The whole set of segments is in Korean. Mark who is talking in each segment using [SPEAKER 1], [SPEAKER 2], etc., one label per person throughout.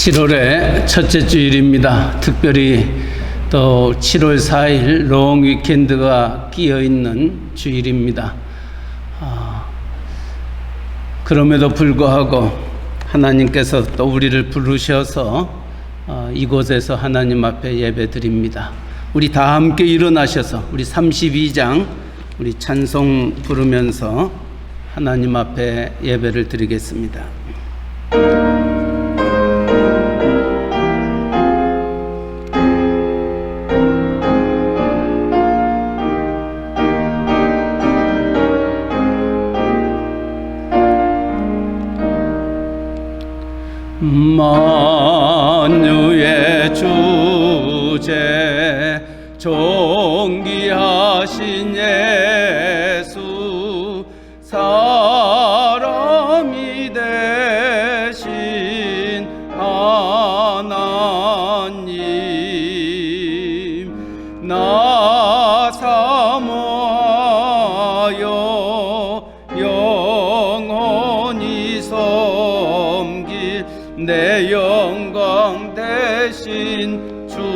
[SPEAKER 1] 7월의 첫째 주일입니다. 특별히 또 7월 4일 롱 위켄드가 끼어있는 주일입니다. 그럼에도 불구하고 하나님께서 또 우리를 부르셔서 이곳에서 하나님 앞에 예배드립니다. 우리 다 함께 일어나셔서 우리 32장 우리 찬송 부르면서 하나님 앞에 예배를 드리겠습니다. 만유의 주제 존귀하신 예수 사람이 되신 하나님 나 사모하여 영원히 섬길 내 영광 대신 주로다.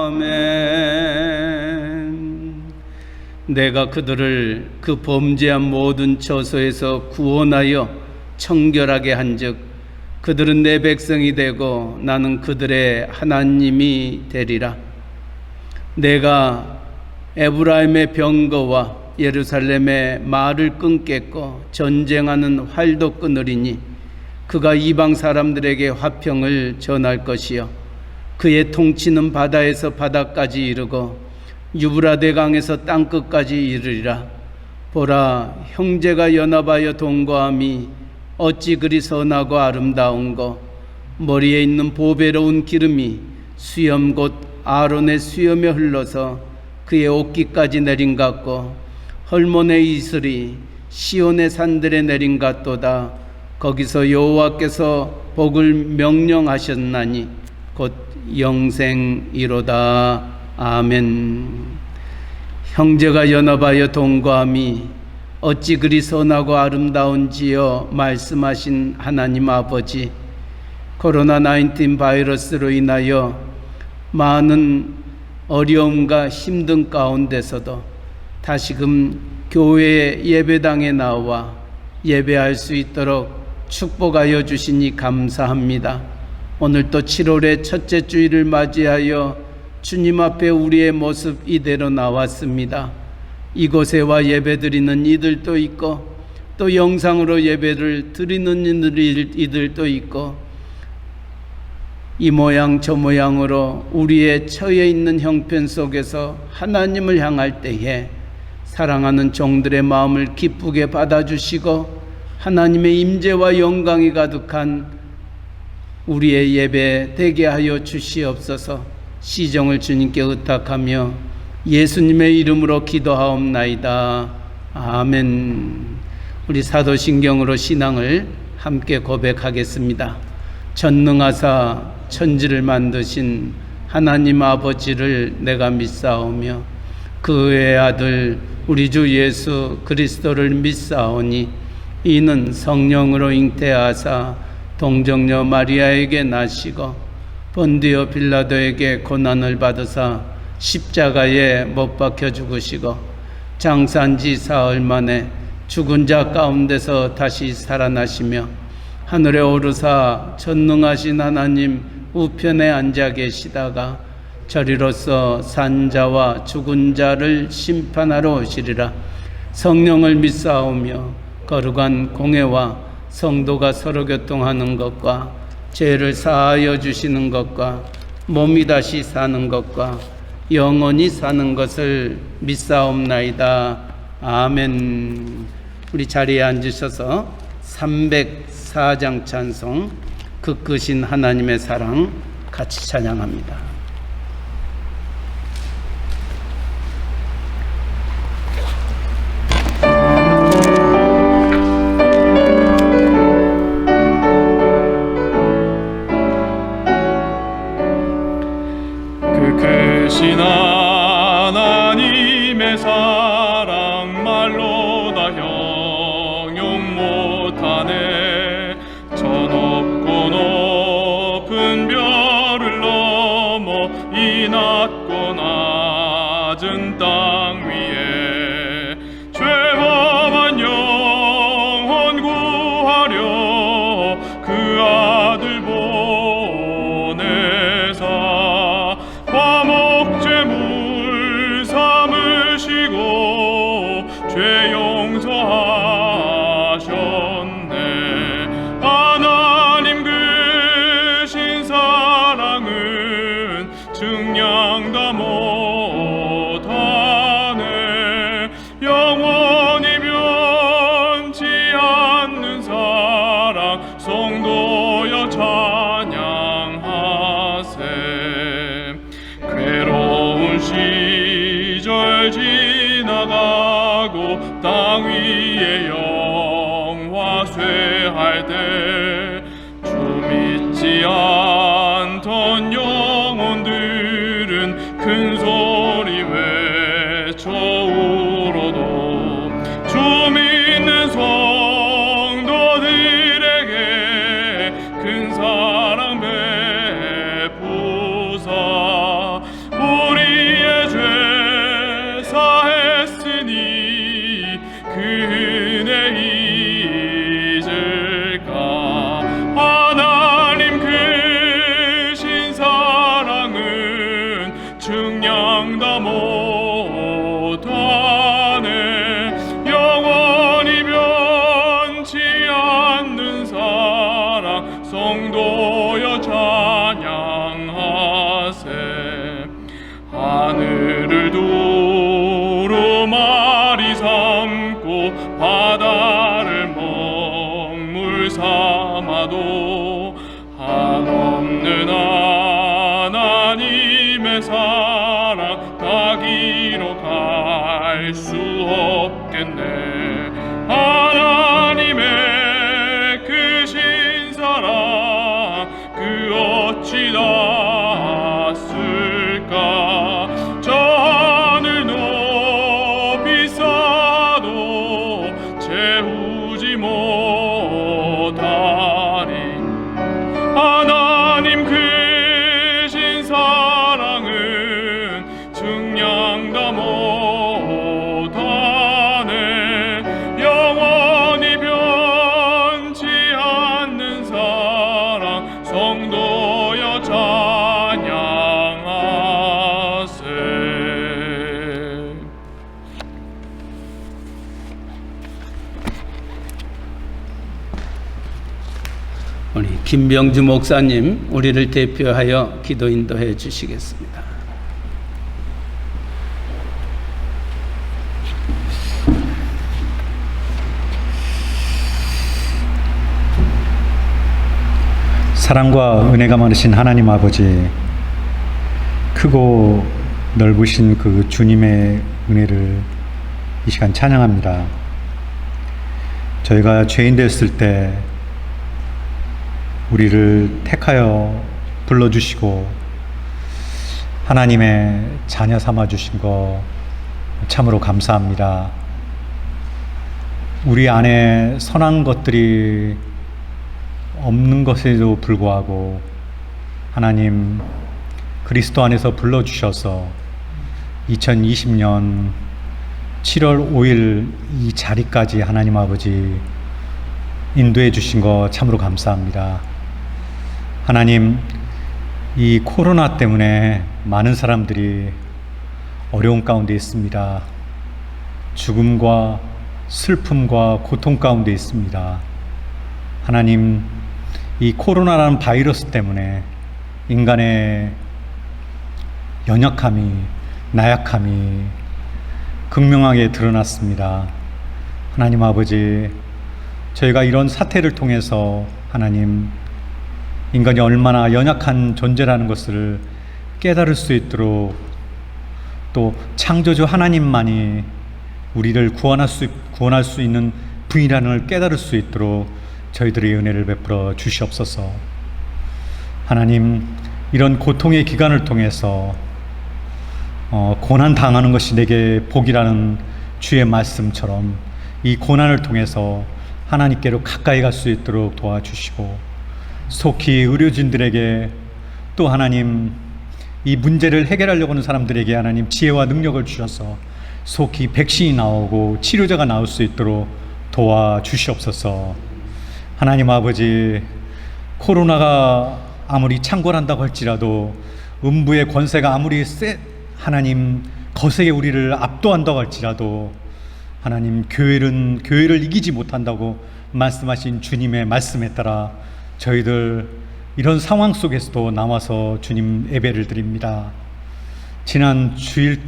[SPEAKER 1] 아멘. 내가 그들을 그 범죄한 모든 처소에서 구원하여 청결하게 한즉 그들은 내 백성이 되고 나는 그들의 하나님이 되리라. 내가 에브라임의 병거와 예루살렘의 말을 끊겠고 전쟁하는 활도 끊으리니 그가 이방 사람들에게 화평을 전할 것이요 그의 통치는 바다에서 바다까지 이르고 유브라데 강에서 땅끝까지 이르리라. 보라, 형제가 연합하여 동거함이 어찌 그리 선하고 아름다운고 머리에 있는 보배로운 기름이 수염 곧 아론의 수염에 흘러서 그의 옷깃까지 내린 같고 헐몬의 이슬이 시온의 산들에 내린 같도다. 거기서 여호와께서 복을 명령하셨나니 곧 영생이로다. 아멘. 형제가 연합하여 동거함이 어찌 그리 선하고 아름다운지요 말씀하신 하나님 아버지, 코로나19 바이러스로 인하여 많은 어려움과 힘든 가운데서도 다시금 교회 예배당에 나와 예배할 수 있도록 축복하여 주시니 감사합니다. 오늘 또 7월의 첫째 주일을 맞이하여 주님 앞에 우리의 모습 이대로 나왔습니다. 이곳에 와 예배드리는 이들도 있고 또 영상으로 예배를 드리는 이들도 있고 이 모양 저 모양으로 우리의 처해 있는 형편 속에서 하나님을 향할 때에 사랑하는 종들의 마음을 기쁘게 받아주시고 하나님의 임재와 영광이 가득한 우리의 예배 되게 하여 주시옵소서. 시정을 주님께 의탁하며 예수님의 이름으로 기도하옵나이다. 아멘. 우리 사도신경으로 신앙을 함께 고백하겠습니다. 전능하사 천지를 만드신 하나님 아버지를 내가 믿사오며 그의 아들 우리 주 예수 그리스도를 믿사오니 이는 성령으로 잉태하사 동정녀 마리아에게 나시고 본디오 빌라도에게 고난을 받으사 십자가에 못 박혀 죽으시고 장사한 지 사흘 만에 죽은 자 가운데서 다시 살아나시며 하늘에 오르사 전능하신 하나님 우편에 앉아 계시다가 저리로서 산자와 죽은 자를 심판하러 오시리라. 성령을 믿사오며 거룩한 공회와 성도가 서로 교통하는 것과 죄를 사하여 주시는 것과 몸이 다시 사는 것과 영원히 사는 것을 믿사옵나이다. 아멘. 우리 자리에 앉으셔서 304장 찬송 그 크신 하나님의 사랑 같이 찬양합니다.
[SPEAKER 2] 그 크신 하나님의 사랑 말로 못하네. 저 높고 높은 별을 넘어 이 낮고 낮은 땅 위에 죄범한 영혼 구하려 그 아들 보내사 화목제물 삼으시고 죄 용서하셨네. 하나님 크신 사랑은 증량 다 못하네. 영원히 변치 않는 사랑 성도여 찬양하세. 괴로운 시절 지나가고 땅 위에 영화 쇠할 때 주 믿지 않던 영혼들은 큰 소리 외쳐 울어도 주 믿는 성도들에게 큰 사랑 베푸사 우리의 죄 사했으니 그 은혜 잊을까. 하나님 크신 사랑은 증량 다 못하네. 영원히 변치 않는 사랑 성도여 찬양하세. 하늘을 두루마리 삼고 바다를 먹물 삼아도 한없는 하나님의 사랑 다 기록할 수 없겠네. 하나님의 크신 사랑 그 어찌 닿았을까. 저 하늘 높이 쌓아도 채우지 못하리. 하나님 크신 사랑은 증량 다 못하네. 영원히 변치 않는 사랑 성도여 찬양하세.
[SPEAKER 1] 우리 김병주 목사님 우리를 대표하여 기도 인도해 주시겠습니다.
[SPEAKER 3] 사랑과 은혜가 많으신 하나님 아버지, 크고 넓으신 그 주님의 은혜를 이 시간 찬양합니다. 저희가 죄인 되었을 때 우리를 택하여 불러주시고 하나님의 자녀 삼아주신 거 참으로 감사합니다. 우리 안에 선한 것들이 없는 것에도 불구하고 하나님 그리스도 안에서 불러주셔서 2020년 7월 5일 이 자리까지 하나님 아버지 인도해 주신 거 참으로 감사합니다. 하나님, 이 코로나 때문에 많은 사람들이 어려운 가운데 있습니다. 죽음과 슬픔과 고통 가운데 있습니다. 하나님, 이 코로나라는 바이러스 때문에 인간의 연약함이, 나약함이 극명하게 드러났습니다. 하나님 아버지, 저희가 이런 사태를 통해서 하나님, 인간이 얼마나 연약한 존재라는 것을 깨달을 수 있도록, 또 창조주 하나님만이 우리를 구원할 수 있는 분이라는 걸 깨달을 수 있도록 저희들의 은혜를 베풀어 주시옵소서. 하나님, 이런 고통의 기간을 통해서 고난 당하는 것이 내게 복이라는 주의 말씀처럼 이 고난을 통해서 하나님께로 가까이 갈 수 있도록 도와주시고, 속히 의료진들에게 또 하나님 이 문제를 해결하려고 하는 사람들에게 하나님 지혜와 능력을 주셔서 속히 백신이 나오고 치료제가 나올 수 있도록 도와주시옵소서. 하나님 아버지, 코로나가 아무리 창궐한다고 할지라도, 음부의 권세가 아무리 하나님 거세게 우리를 압도한다고 할지라도, 하나님 교회를 이기지 못한다고 말씀하신 주님의 말씀에 따라 저희들 이런 상황 속에서도 나와서 주님 예배를 드립니다. 지난 일주일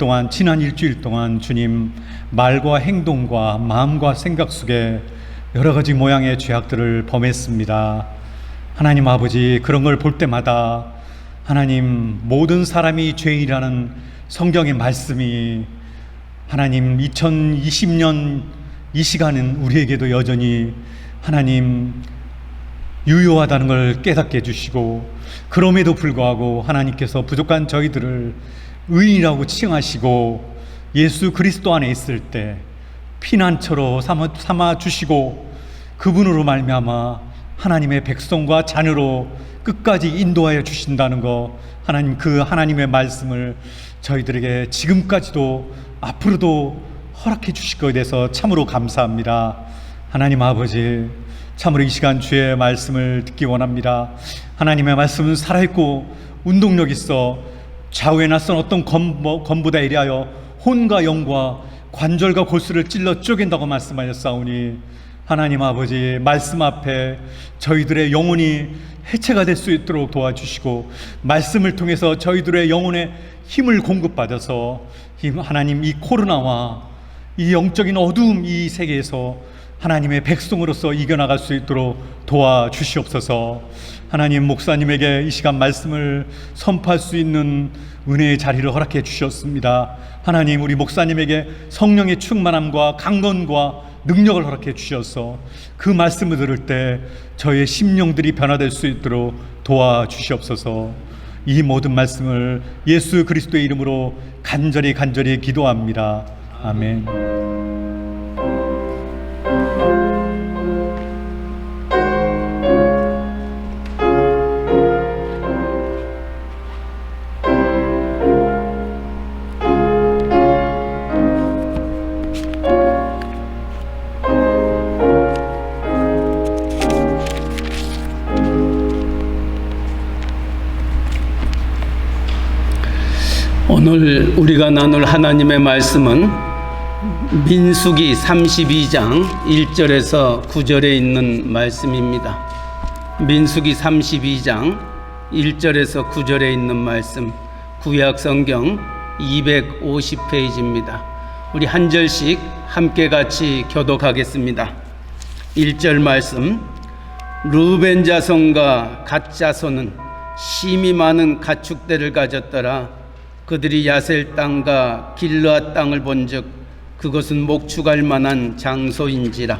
[SPEAKER 3] 동안 주님 말과 행동과 마음과 생각 속에 여러 가지 모양의 죄악들을 범했습니다. 하나님 아버지, 그런 걸 볼 때마다 하나님 모든 사람이 죄인이라는 성경의 말씀이 하나님 2020년 이 시간은 우리에게도 여전히 하나님 유효하다는 걸 깨닫게 해주시고, 그럼에도 불구하고 하나님께서 부족한 저희들을 의인이라고 칭하시고 예수 그리스도 안에 있을 때 피난처로 삼아 주시고, 그분으로 말미암아 하나님의 백성과 자녀로 끝까지 인도하여 주신다는 거, 하나님 그 하나님의 말씀을 저희들에게 지금까지도 앞으로도 허락해 주실 것에 대해서 참으로 감사합니다. 하나님 아버지, 참으로 이 시간 주의 말씀을 듣기 원합니다. 하나님의 말씀은 살아있고 운동력 있어 좌우에 낯선 어떤 검보다 이리하여 혼과 영과 관절과 골수를 찔러 쪼갠다고 말씀하셨사오니, 하나님 아버지 말씀 앞에 저희들의 영혼이 해체가 될 수 있도록 도와주시고, 말씀을 통해서 저희들의 영혼에 힘을 공급받아서 하나님 이 코로나와 이 영적인 어두움 이 세계에서 하나님의 백성으로서 이겨나갈 수 있도록 도와주시옵소서. 하나님, 목사님에게 이 시간 말씀을 선포할 수 있는 은혜의 자리를 허락해 주셨습니다. 하나님, 우리 목사님에게 성령의 충만함과 강건과 능력을 허락해 주셔서 그 말씀을 들을 때 저의 심령들이 변화될 수 있도록 도와주시옵소서. 이 모든 말씀을 예수 그리스도의 이름으로 간절히 기도합니다. 아멘.
[SPEAKER 1] 오늘 우리가 나눌 하나님의 말씀은 민수기 32장 1절에서 9절에 있는 말씀입니다. 민수기 32장 1절에서 9절에 있는 말씀, 구약성경 250페이지입니다. 우리 한 절씩 함께 같이 교독하겠습니다. 1절 말씀, 르벤 자손과 갓 자손은 심히 많은 가축대를 가졌더라. 그들이 야셀 땅과 길르앗 땅을 본즉 그것은 목축할 만한 장소인지라.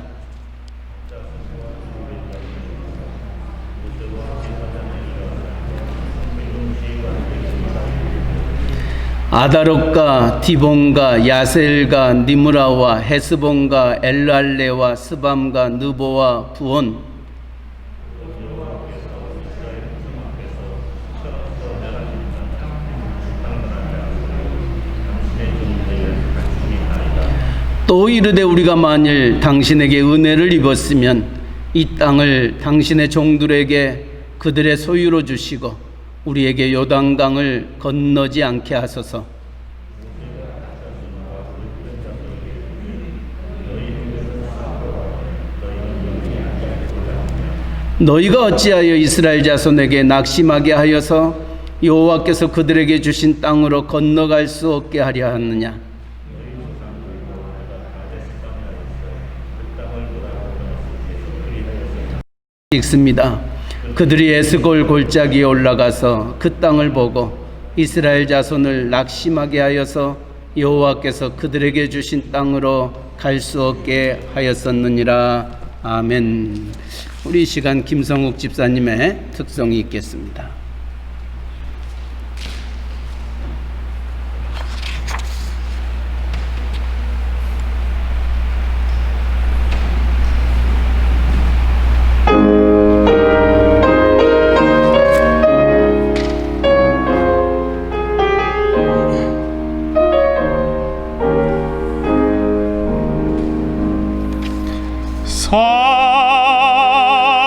[SPEAKER 1] 아다롯과 디본과 야셀과 니므라와 헤스본과 엘랄레와 스밤과 느보와 부온, 또 이르되 우리가 만일 당신에게 은혜를 입었으면 이 땅을 당신의 종들에게 그들의 소유로 주시고 우리에게 요단강을 건너지 않게 하소서. 너희가 어찌하여 이스라엘 자손에게 낙심하게 하여서 여호와께서 그들에게 주신 땅으로 건너갈 수 없게 하려 하느냐. 읽습니다. 그들이 에스골 골짜기에 올라가서 그 땅을 보고 이스라엘 자손을 낙심하게 하여서 여호와께서 그들에게 주신 땅으로 갈 수 없게 하였었느니라. 아멘. 우리 이 시간 김성욱 집사님의 특성이 있겠습니다.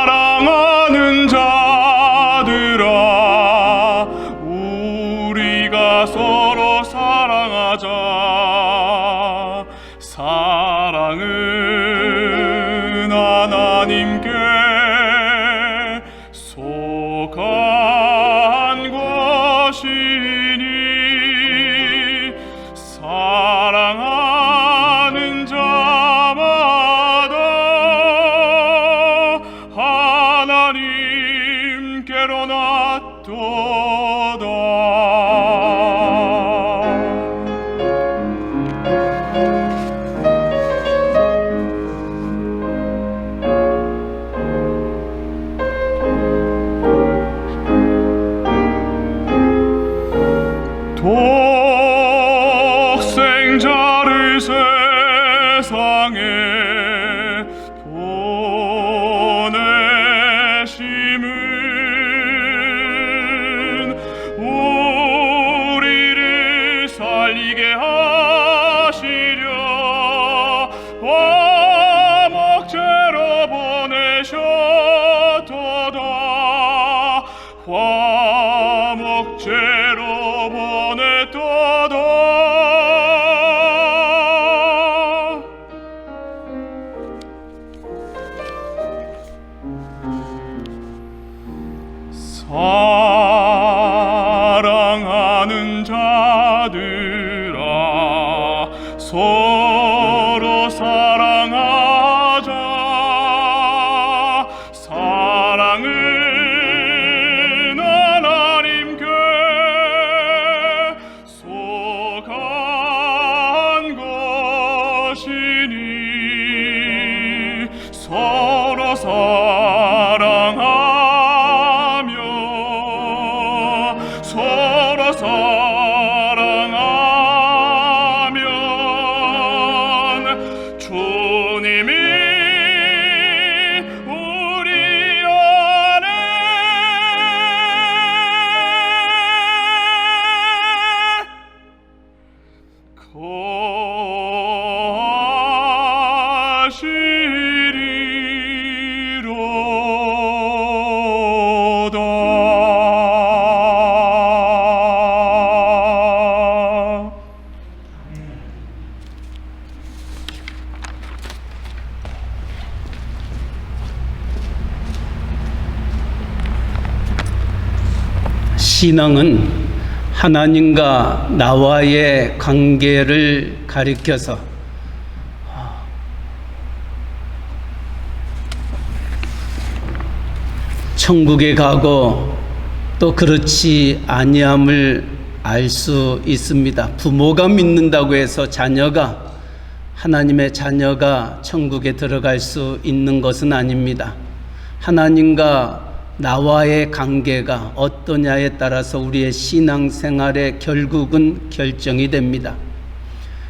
[SPEAKER 2] 사랑하는 자들아, 우리가 서로 사랑하자. 사랑은 하나님께 속한 것이니 사랑하는 자마다 하나님께로 낫도다. 독생자를 세상에 보내심은 우리를 살리게 하시려 화목제로 보내셨도다. 화목제로 보냈도다. 사랑하는 자들아, 서로 사랑하자. 사랑은 하나님께 속한 것이니 서로 사랑하며 서로 사랑하면 주님이 우리 안에 거하시리로다.
[SPEAKER 1] 신앙은 하나님과 나와의 관계를 가리켜서 천국에 가고 또 그렇지 아니함을 알 수 있습니다. 부모가 믿는다고 해서 하나님의 자녀가 천국에 들어갈 수 있는 것은 아닙니다. 하나님과 나와의 관계가 어떠냐에 따라서 우리의 신앙생활의 결국은 결정이 됩니다.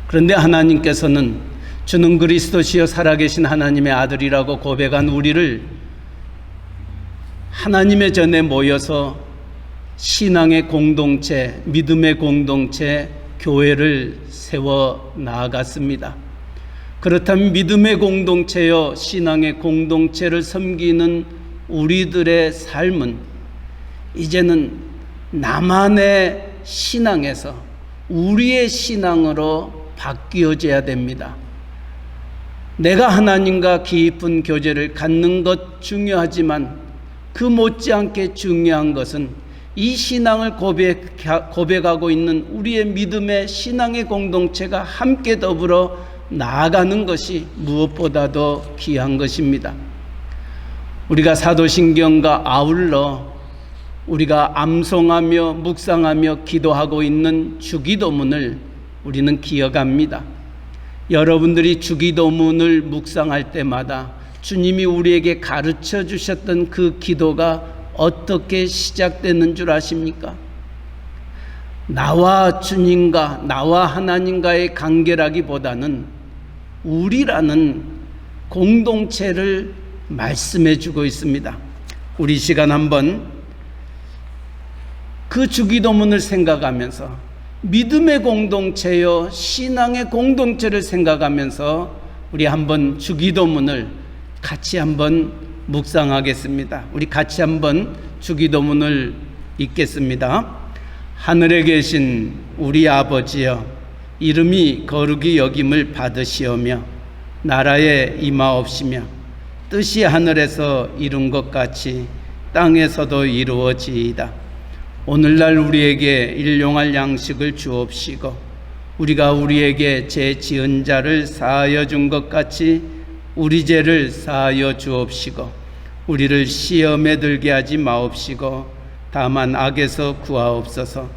[SPEAKER 1] 그런데 하나님께서는 주는 그리스도시요 살아계신 하나님의 아들이라고 고백한 우리를 하나님의 전에 모여서 신앙의 공동체, 믿음의 공동체, 교회를 세워 나아갔습니다. 그렇다면 믿음의 공동체요 신앙의 공동체를 섬기는 우리들의 삶은 이제는 나만의 신앙에서 우리의 신앙으로 바뀌어져야 됩니다. 내가 하나님과 깊은 교제를 갖는 것 중요하지만 그 못지않게 중요한 것은 이 신앙을 고백하고 있는 우리의 믿음의 신앙의 공동체가 함께 더불어 나아가는 것이 무엇보다도 귀한 것입니다. 우리가 사도신경과 아울러 우리가 암송하며 묵상하며 기도하고 있는 주기도문을 우리는 기억합니다. 여러분들이 주기도문을 묵상할 때마다 주님이 우리에게 가르쳐 주셨던 그 기도가 어떻게 시작되는 줄 아십니까? 나와 주님과 나와 하나님과의 관계라기보다는 우리라는 공동체를 말씀해 주고 있습니다. 우리 시간 한번 그 주기도문을 생각하면서 믿음의 공동체요 신앙의 공동체를 생각하면서 우리 한번 주기도문을 같이 한번 묵상하겠습니다. 우리 같이 한번 주기도문을 읽겠습니다. 하늘에 계신 우리 아버지여, 이름이 거룩히 여김을 받으시오며 나라에 임하옵시며 뜻이 하늘에서 이룬 것 같이 땅에서도 이루어지이다. 오늘날 우리에게 일용할 양식을 주옵시고 우리가 우리에게 죄 지은 자를 사하여 준 것 같이 우리 죄를 사하여 주옵시고 우리를 시험에 들게 하지 마옵시고 다만 악에서 구하옵소서.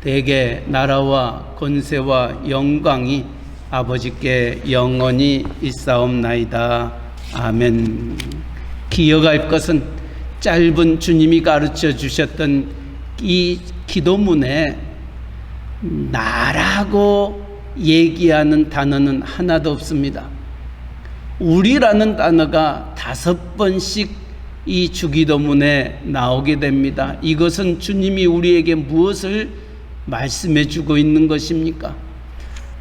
[SPEAKER 1] 대개 나라와 권세와 영광이 아버지께 영원히 있사옵나이다. 아멘. 기억할 것은 짧은 주님이 가르쳐 주셨던 이 기도문에 나라고 얘기하는 단어는 하나도 없습니다. 우리라는 단어가 5번씩 이 주기도문에 나오게 됩니다. 이것은 주님이 우리에게 무엇을 말씀해 주고 있는 것입니까?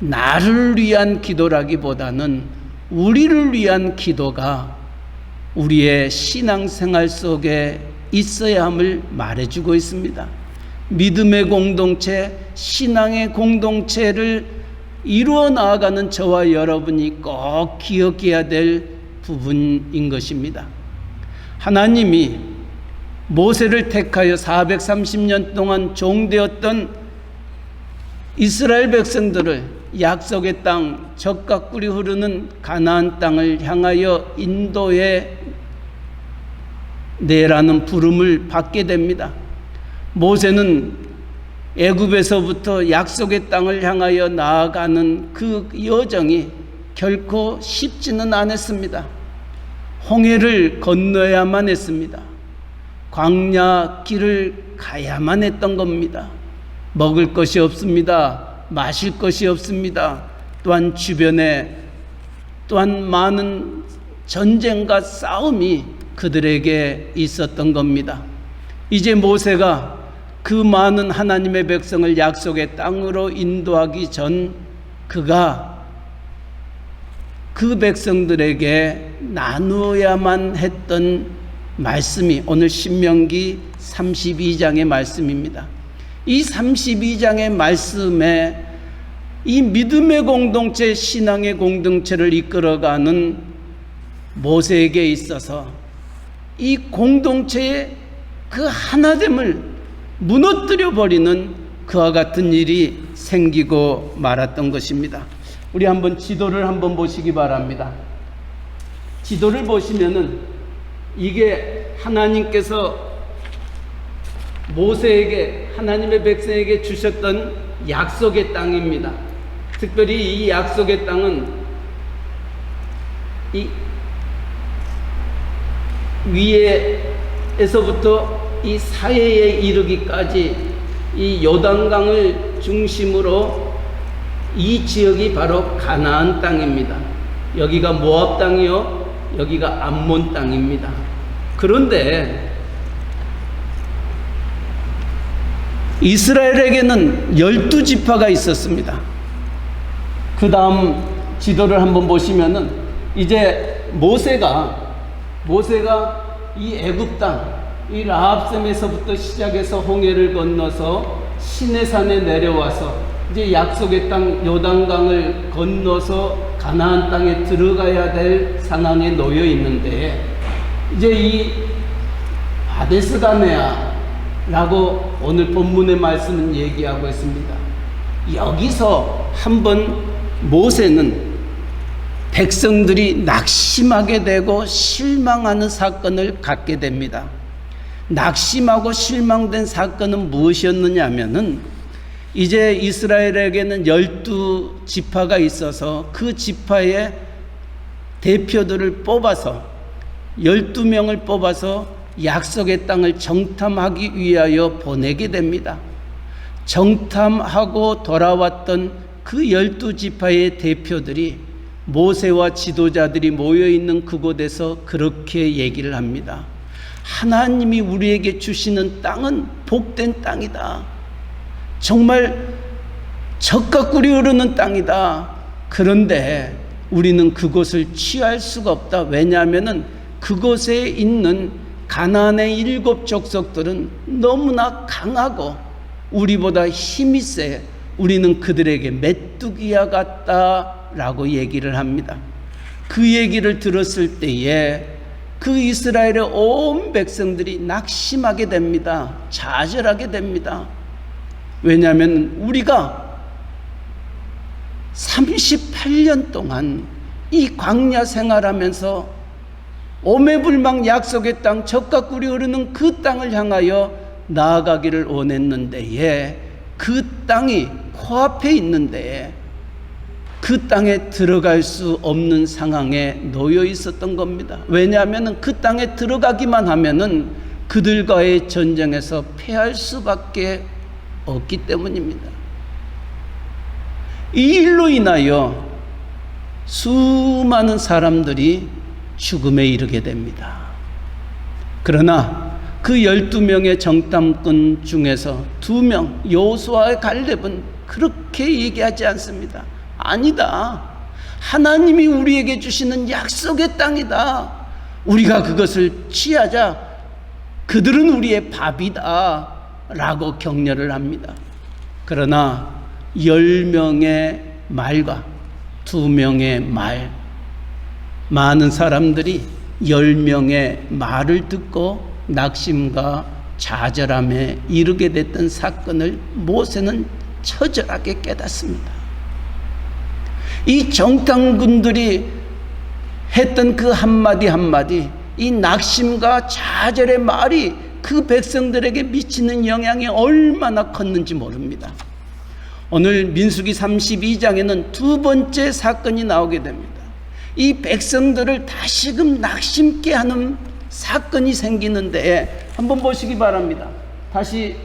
[SPEAKER 1] 나를 위한 기도라기보다는 우리를 위한 기도가 우리의 신앙생활 속에 있어야 함을 말해주고 있습니다. 믿음의 공동체, 신앙의 공동체를 이루어 나아가는 저와 여러분이 꼭 기억해야 될 부분인 것입니다. 하나님이 모세를 택하여 430년 동안 종되었던 이스라엘 백성들을 약속의 땅, 젖과 꿀이 흐르는 가나안 땅을 향하여 인도해 내라는 부름을 받게 됩니다. 모세는 애굽에서부터 약속의 땅을 향하여 나아가는 그 여정이 결코 쉽지는 않았습니다. 홍해를 건너야만 했습니다. 광야 길을 가야만 했던 겁니다. 먹을 것이 없습니다. 마실 것이 없습니다. 또한 주변에 또한 많은 전쟁과 싸움이 그들에게 있었던 겁니다. 이제 모세가 그 많은 하나님의 백성을 약속의 땅으로 인도하기 전 그가 그 백성들에게 나누어야만 했던 말씀이 오늘 신명기 32장의 말씀입니다. 이 32장의 말씀에 이 믿음의 공동체, 신앙의 공동체를 이끌어가는 모세에게 있어서 이 공동체의 그 하나됨을 무너뜨려 버리는 그와 같은 일이 생기고 말았던 것입니다. 우리 한번 지도를 한번 보시기 바랍니다. 지도를 보시면은 이게 하나님께서 모세에게, 하나님의 백성에게 주셨던 약속의 땅입니다. 특별히 이 약속의 땅은 이 위에서부터 이 사해에 이르기까지 이 요단강을 중심으로 이 지역이 바로 가나안 땅입니다. 여기가 모압 땅이요, 여기가 암몬 땅입니다. 그런데 이스라엘에게는 12지파가 있었습니다. 그 다음 지도를 한번 보시면은 이제 모세가 이 애굽 땅, 이 라합샘에서부터 시작해서 홍해를 건너서 시내산에 내려와서 이제 약속의 땅 요단강을 건너서 가나안 땅에 들어가야 될 상황에 놓여 있는데 이제 이 바데스가네아라고 오늘 본문의 말씀은 얘기하고 있습니다. 여기서 한번 모세는 백성들이 낙심하게 되고 실망하는 사건을 갖게 됩니다. 낙심하고 실망된 사건은 무엇이었느냐 하면은 이제 이스라엘에게는 12지파가 있어서 그 지파의 대표들을 뽑아서 12명을 뽑아서 약속의 땅을 정탐하기 위하여 보내게 됩니다. 정탐하고 돌아왔던 그 12지파의 대표들이 모세와 지도자들이 모여있는 그곳에서 그렇게 얘기를 합니다. 하나님이 우리에게 주시는 땅은 복된 땅이다. 정말 젖과 꿀이 흐르는 땅이다. 그런데 우리는 그곳을 취할 수가 없다. 왜냐하면 그곳에 있는 가나안의 7 족속들은 너무나 강하고 우리보다 힘이 세. 우리는 그들에게 메뚜기와 같다라고 얘기를 합니다. 그 얘기를 들었을 때에 그 이스라엘의 온 백성들이 낙심하게 됩니다. 좌절하게 됩니다. 왜냐하면 우리가 38년 동안 이 광야 생활하면서 오매불망 약속의 땅, 젖과 꿀이 흐르는 그 땅을 향하여 나아가기를 원했는데 그 땅이 코앞에 있는데 그 땅에 들어갈 수 없는 상황에 놓여 있었던 겁니다. 왜냐하면 그 땅에 들어가기만 하면은 그들과의 전쟁에서 패할 수밖에 없기 때문입니다. 이 일로 인하여 수많은 사람들이 죽음에 이르게 됩니다. 그러나 그 12명의 정탐꾼 중에서 2명 여호수아와 갈렙은 그렇게 얘기하지 않습니다. 아니다. 하나님이 우리에게 주시는 약속의 땅이다. 우리가 그것을 취하자. 그들은 우리의 밥이다. 라고 격려를 합니다. 그러나 10명의 말과 2명의 말, 많은 사람들이 10명의 말을 듣고 낙심과 좌절함에 이르게 됐던 사건을 모세는 처절하게 깨닫습니다. 이 정탐꾼들이 했던 그 한마디 한마디, 이 낙심과 좌절의 말이 그 백성들에게 미치는 영향이 얼마나 컸는지 모릅니다. 오늘 민수기 32장에는 2번째 사건이 나오게 됩니다. 이 백성들을 다시금 낙심케 하는 사건이 생기는데 한번 보시기 바랍니다. 다시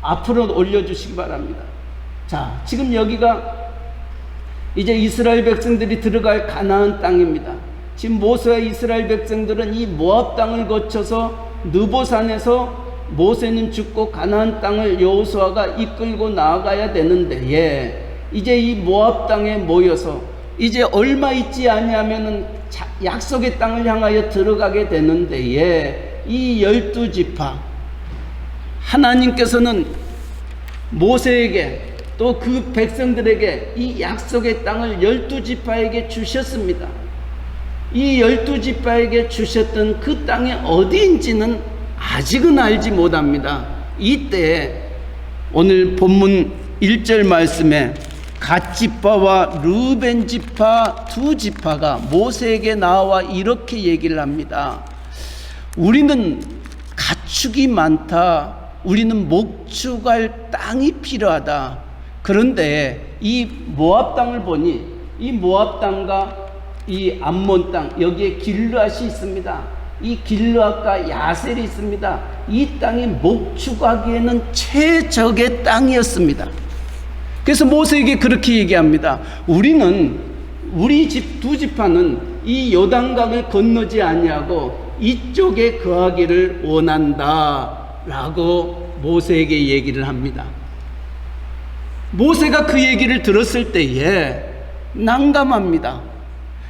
[SPEAKER 1] 앞으로 올려주시기 바랍니다. 자, 지금 여기가 이제 이스라엘 백성들이 들어갈 가나안 땅입니다. 지금 모세와 이스라엘 백성들은 이 모압 땅을 거쳐서 느보산에서 모세는 죽고 가나안 땅을 여호수아가 이끌고 나아가야 되는데 이제 이 모압 땅에 모여서 이제 얼마 있지 아니하면은 약속의 땅을 향하여 들어가게 되는데 이 12지파 하나님께서는 모세에게 또 그 백성들에게 이 약속의 땅을 12지파에게 주셨습니다. 이 12지파에게 주셨던 그 땅이 어디인지는 아직은 알지 못합니다. 이때 오늘 본문 1절 말씀에 갓지파와 르벤지파 2지파가 모세에게 나와 이렇게 얘기를 합니다. 우리는 가축이 많다. 우리는 목축할 땅이 필요하다. 그런데 이 모압 땅을 보니 이 모압 땅과 이 암몬 땅, 여기에 길르앗이 있습니다. 이 길르앗과 야셀이 있습니다. 이 땅이 목축하기에는 최적의 땅이었습니다. 그래서 모세에게 그렇게 얘기합니다. 우리는 우리 집 2지파는 이 요단강을 건너지 아니하고 이쪽에 거하기를 원한다라고 모세에게 얘기를 합니다. 모세가 그 얘기를 들었을 때에 난감합니다.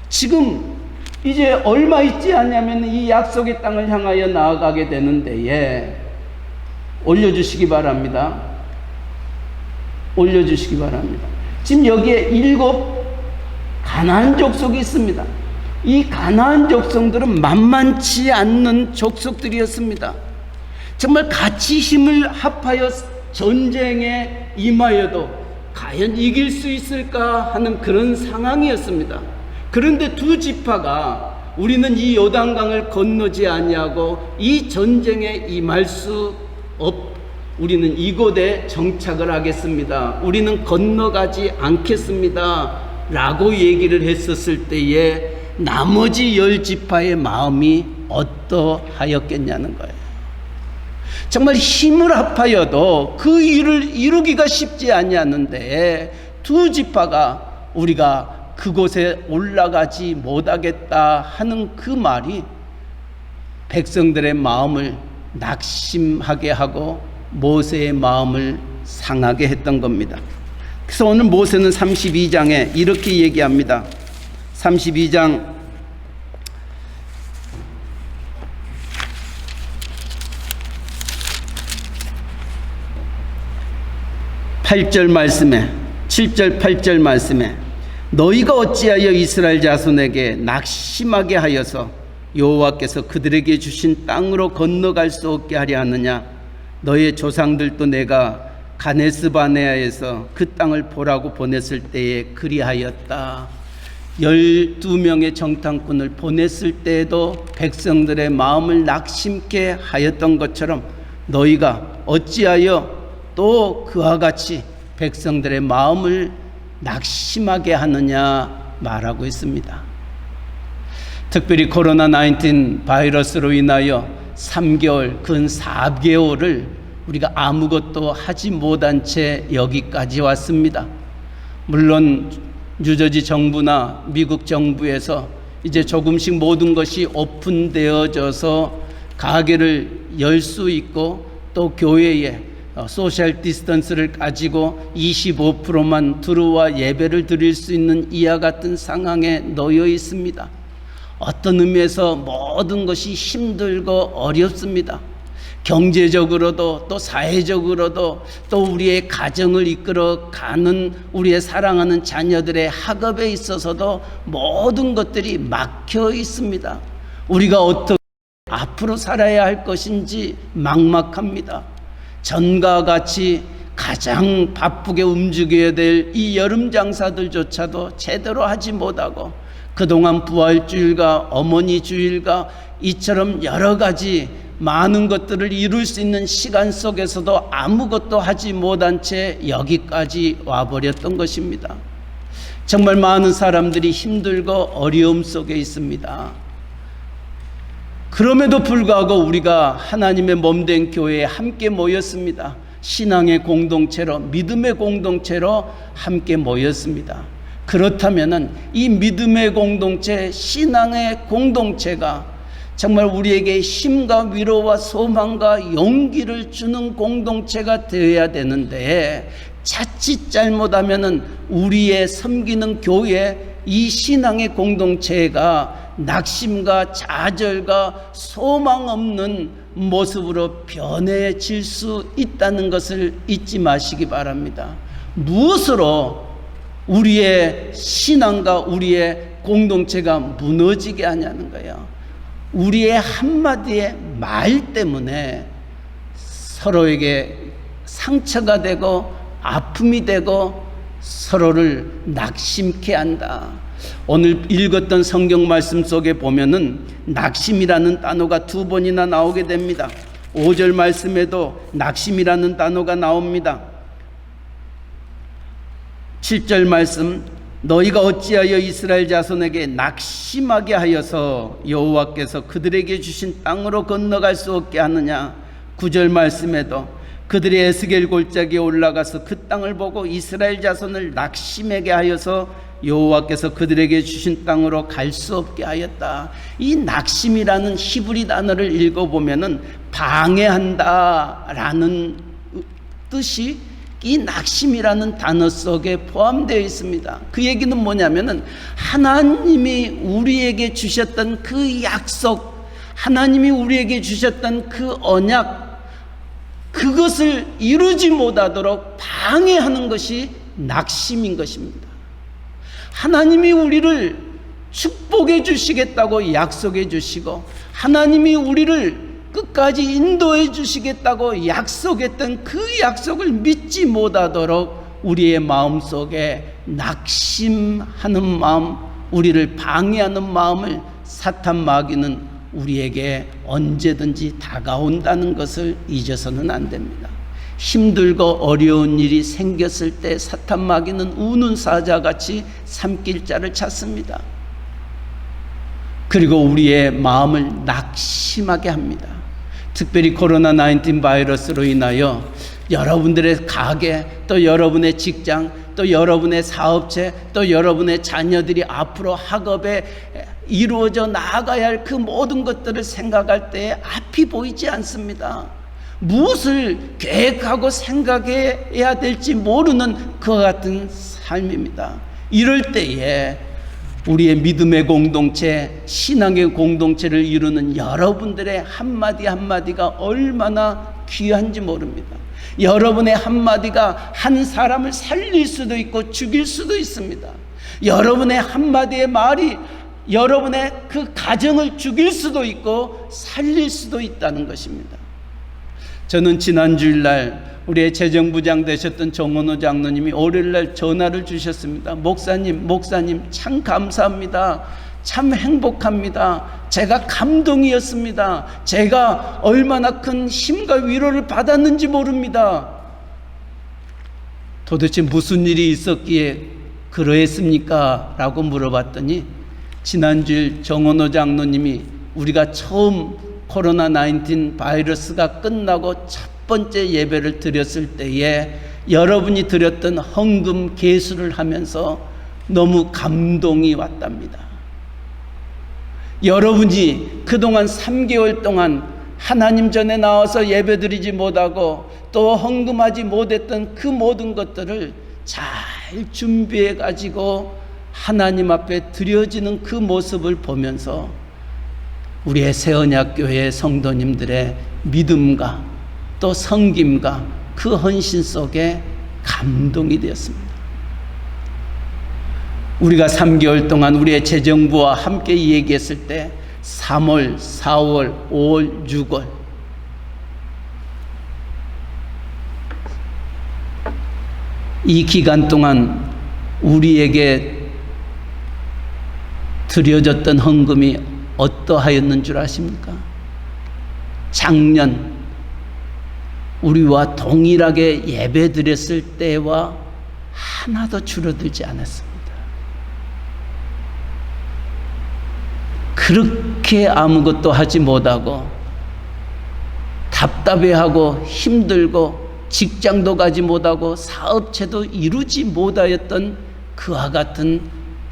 [SPEAKER 1] 지금 이제 얼마 있지 않냐면 이 약속의 땅을 향하여 나아가게 되는데 올려주시기 바랍니다. 올려주시기 바랍니다. 지금 여기에 7 가나안 족속이 있습니다. 이 가나안 족속들은 만만치 않는 족속들이었습니다. 정말 같이 힘을 합하여 전쟁에 임하여도 과연 이길 수 있을까 하는 그런 상황이었습니다. 그런데 2지파가 우리는 이 요단강을 건너지 아니하고 이 전쟁에 임할 수 우리는 이곳에 정착을 하겠습니다. 우리는 건너가지 않겠습니다. 라고 얘기를 했었을 때에 나머지 10지파의 마음이 어떠하였겠냐는 거예요. 정말 힘을 합하여도 그 일을 이루기가 쉽지 아니하는데 2지파가 우리가 그곳에 올라가지 못하겠다 하는 그 말이 백성들의 마음을 낙심하게 하고 모세의 마음을 상하게 했던 겁니다. 그래서 오늘 모세는 32장에 이렇게 얘기합니다. 32장 8절 말씀에 7절 8절 말씀에 너희가 어찌하여 이스라엘 자손에게 낙심하게 하여서 여호와께서 그들에게 주신 땅으로 건너갈 수 없게 하려 하느냐. 너희의 조상들도 내가 가네스바네아에서 그 땅을 보라고 보냈을 때에 그리하였다. 12명의 정탐꾼을 보냈을 때에도 백성들의 마음을 낙심케 하였던 것처럼 너희가 어찌하여 또 그와 같이 백성들의 마음을 낙심하게 하느냐 말하고 있습니다. 특별히 코로나19 바이러스로 인하여 3개월, 근 4개월을 우리가 아무것도 하지 못한 채 여기까지 왔습니다. 물론 뉴저지 정부나 미국 정부에서 이제 조금씩 모든 것이 오픈되어져서 가게를 열 수 있고 또 교회에 소셜 디스턴스를 가지고 25%만 들어와 예배를 드릴 수 있는 이와 같은 상황에 놓여 있습니다. 어떤 의미에서 모든 것이 힘들고 어렵습니다. 경제적으로도 또 사회적으로도 또 우리의 가정을 이끌어가는 우리의 사랑하는 자녀들의 학업에 있어서도 모든 것들이 막혀 있습니다. 우리가 어떻게 앞으로 살아야 할 것인지 막막합니다. 전과 같이 가장 바쁘게 움직여야 될 이 여름 장사들조차도 제대로 하지 못하고 그동안 부활주일과 어머니 주일과 이처럼 여러 가지 많은 것들을 이룰 수 있는 시간 속에서도 아무것도 하지 못한 채 여기까지 와버렸던 것입니다. 정말 많은 사람들이 힘들고 어려움 속에 있습니다. 그럼에도 불구하고 우리가 하나님의 몸된 교회에 함께 모였습니다. 신앙의 공동체로, 믿음의 공동체로 함께 모였습니다. 그렇다면 이 믿음의 공동체, 신앙의 공동체가 정말 우리에게 힘과 위로와 소망과 용기를 주는 공동체가 되어야 되는데 자칫 잘못하면 우리의 섬기는 교회, 이 신앙의 공동체가 낙심과 좌절과 소망 없는 모습으로 변해질 수 있다는 것을 잊지 마시기 바랍니다. 무엇으로 우리의 신앙과 우리의 공동체가 무너지게 하냐는 거예요. 우리의 한마디의 말 때문에 서로에게 상처가 되고 아픔이 되고 서로를 낙심케 한다. 오늘 읽었던 성경 말씀 속에 보면은 낙심이라는 단어가 2번이나 나오게 됩니다. 5절 말씀에도 낙심이라는 단어가 나옵니다. 7절 말씀 너희가 어찌하여 이스라엘 자손에게 낙심하게 하여서 여호와께서 그들에게 주신 땅으로 건너갈 수 없게 하느냐. 9절 말씀에도 그들이 에스겔 골짜기에 올라가서 그 땅을 보고 이스라엘 자손을 낙심하게 하여서 여호와께서 그들에게 주신 땅으로 갈 수 없게 하였다. 이 낙심이라는 히브리 단어를 읽어보면은 방해한다라는 뜻이 이 낙심이라는 단어 속에 포함되어 있습니다. 그 얘기는 뭐냐면은 하나님이 우리에게 주셨던 그 약속, 하나님이 우리에게 주셨던 그 언약, 그것을 이루지 못하도록 방해하는 것이 낙심인 것입니다. 하나님이 우리를 축복해 주시겠다고 약속해 주시고 하나님이 우리를 끝까지 인도해 주시겠다고 약속했던 그 약속을 믿지 못하도록 우리의 마음속에 낙심하는 마음, 우리를 방해하는 마음을 사탄 마귀는 우리에게 언제든지 다가온다는 것을 잊어서는 안 됩니다. 힘들고 어려운 일이 생겼을 때 사탄 마귀는 우는 사자같이 삼킬 자를 찾습니다. 그리고 우리의 마음을 낙심하게 합니다. 특별히 코로나19 바이러스로 인하여 여러분들의 가게, 또 여러분의 직장, 또 여러분의 사업체, 또 여러분의 자녀들이 앞으로 학업에 이루어져 나아가야 할 그 모든 것들을 생각할 때 앞이 보이지 않습니다. 무엇을 계획하고 생각해야 될지 모르는 그와 같은 삶입니다. 이럴 때에 우리의 믿음의 공동체, 신앙의 공동체를 이루는 여러분들의 한마디 한마디가 얼마나 귀한지 모릅니다. 여러분의 한마디가 한 사람을 살릴 수도 있고 죽일 수도 있습니다. 여러분의 한마디의 말이 여러분의 그 가정을 죽일 수도 있고 살릴 수도 있다는 것입니다. 저는 지난 주일날 우리의 재정부장 되셨던 정원호 장로님이 월요일날 전화를 주셨습니다. 목사님 참 감사합니다. 참 행복합니다. 제가 감동이었습니다. 제가 얼마나 큰 힘과 위로를 받았는지 모릅니다. 도대체 무슨 일이 있었기에 그러했습니까? 라고 물어봤더니 지난주일 정원호 장로님이 우리가 처음 코로나19 바이러스가 끝나고 첫 번째 예배를 드렸을 때에 여러분이 드렸던 헌금 계수를 하면서 너무 감동이 왔답니다. 여러분이 그동안 3개월 동안 하나님 전에 나와서 예배드리지 못하고 또 헌금하지 못했던 그 모든 것들을 잘 준비해 가지고 하나님 앞에 드려지는 그 모습을 보면서 우리의 새언약교회 성도님들의 믿음과 또 섬김과 그 헌신 속에 감동이 되었습니다. 우리가 3개월 동안 우리의 재정부와 함께 얘기했을 때 3월, 4월, 5월, 6월 이 기간 동안 우리에게 드려졌던 헌금이 어떠하였는 줄 아십니까? 작년 우리와 동일하게 예배 드렸을 때와 하나도 줄어들지 않았습니다. 그렇게 아무것도 하지 못하고 답답해하고 힘들고 직장도 가지 못하고 사업체도 이루지 못하였던 그와 같은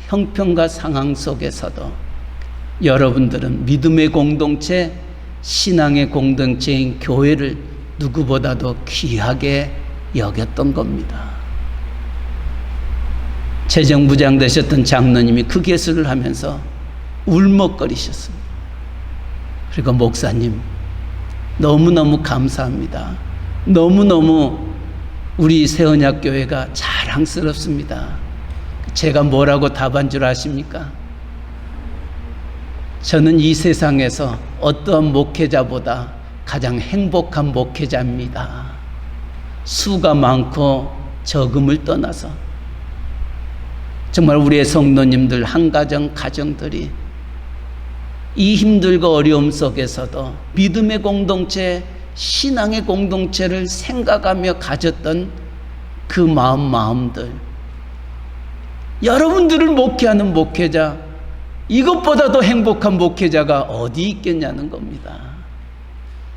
[SPEAKER 1] 형편과 상황 속에서도 여러분들은 믿음의 공동체, 신앙의 공동체인 교회를 누구보다도 귀하게 여겼던 겁니다. 재정부장 되셨던 장로님이 그 계수를 하면서 울먹거리셨습니다. 그리고 목사님 너무너무 감사합니다. 너무너무 우리 새언약교회가 자랑스럽습니다. 제가 뭐라고 답한 줄 아십니까? 저는 이 세상에서 어떠한 목회자보다 가장 행복한 목회자입니다. 수가 많고 적음을 떠나서 정말 우리의 성도님들 한 가정들이 이 힘들고 어려움 속에서도 믿음의 공동체, 신앙의 공동체를 생각하며 가졌던 그 마음들, 여러분들을 목회하는 목회자, 이것보다 더 행복한 목회자가 어디 있겠냐는 겁니다.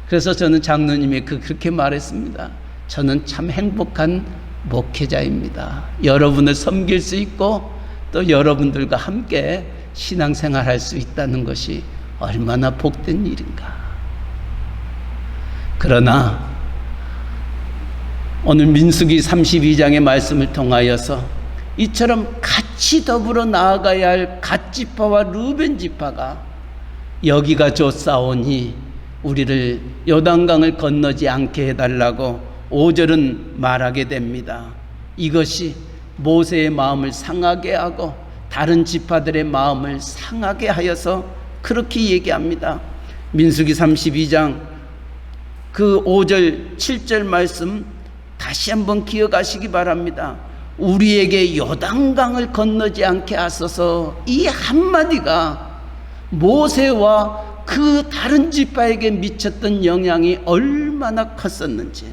[SPEAKER 1] 그래서 저는 장로님이 그렇게 말했습니다. 저는 참 행복한 목회자입니다. 여러분을 섬길 수 있고 또 여러분들과 함께 신앙생활할 수 있다는 것이 얼마나 복된 일인가. 그러나 오늘 민수기 32장의 말씀을 통하여서 이처럼 같이 더불어 나아가야 할 갓지파와 르벤 지파가 여기가 좋사오니 우리를 요단강을 건너지 않게 해달라고 5절은 말하게 됩니다. 이것이 모세의 마음을 상하게 하고 다른 지파들의 마음을 상하게 하여서 그렇게 얘기합니다. 민수기 32장 그 5절 7절 말씀 다시 한번 기억하시기 바랍니다. 우리에게 요단강을 건너지 않게 하소서. 이 한마디가 모세와 그 다른 지파에게 미쳤던 영향이 얼마나 컸었는지.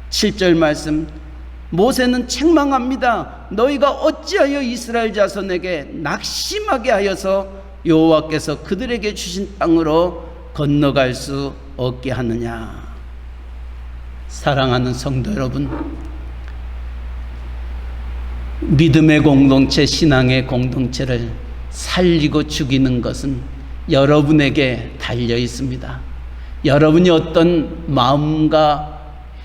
[SPEAKER 1] 7절 말씀, 모세는 책망합니다. 너희가 어찌하여 이스라엘 자손에게 낙심하게 하여서 여호와께서 그들에게 주신 땅으로 건너갈 수 없게 하느냐. 사랑하는 성도 여러분, 믿음의 공동체, 신앙의 공동체를 살리고 죽이는 것은 여러분에게 달려 있습니다. 여러분이 어떤 마음과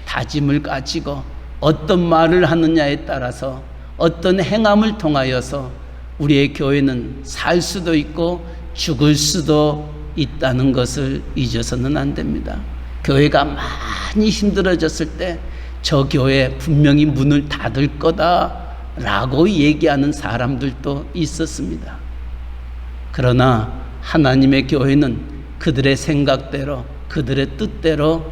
[SPEAKER 1] 다짐을 가지고 어떤 말을 하느냐에 따라서 어떤 행함을 통하여서 우리의 교회는 살 수도 있고 죽을 수도 있다는 것을 잊어서는 안 됩니다. 교회가 많이 힘들어졌을 때 저 교회 분명히 문을 닫을 거다라고 얘기하는 사람들도 있었습니다. 그러나 하나님의 교회는 그들의 생각대로 그들의 뜻대로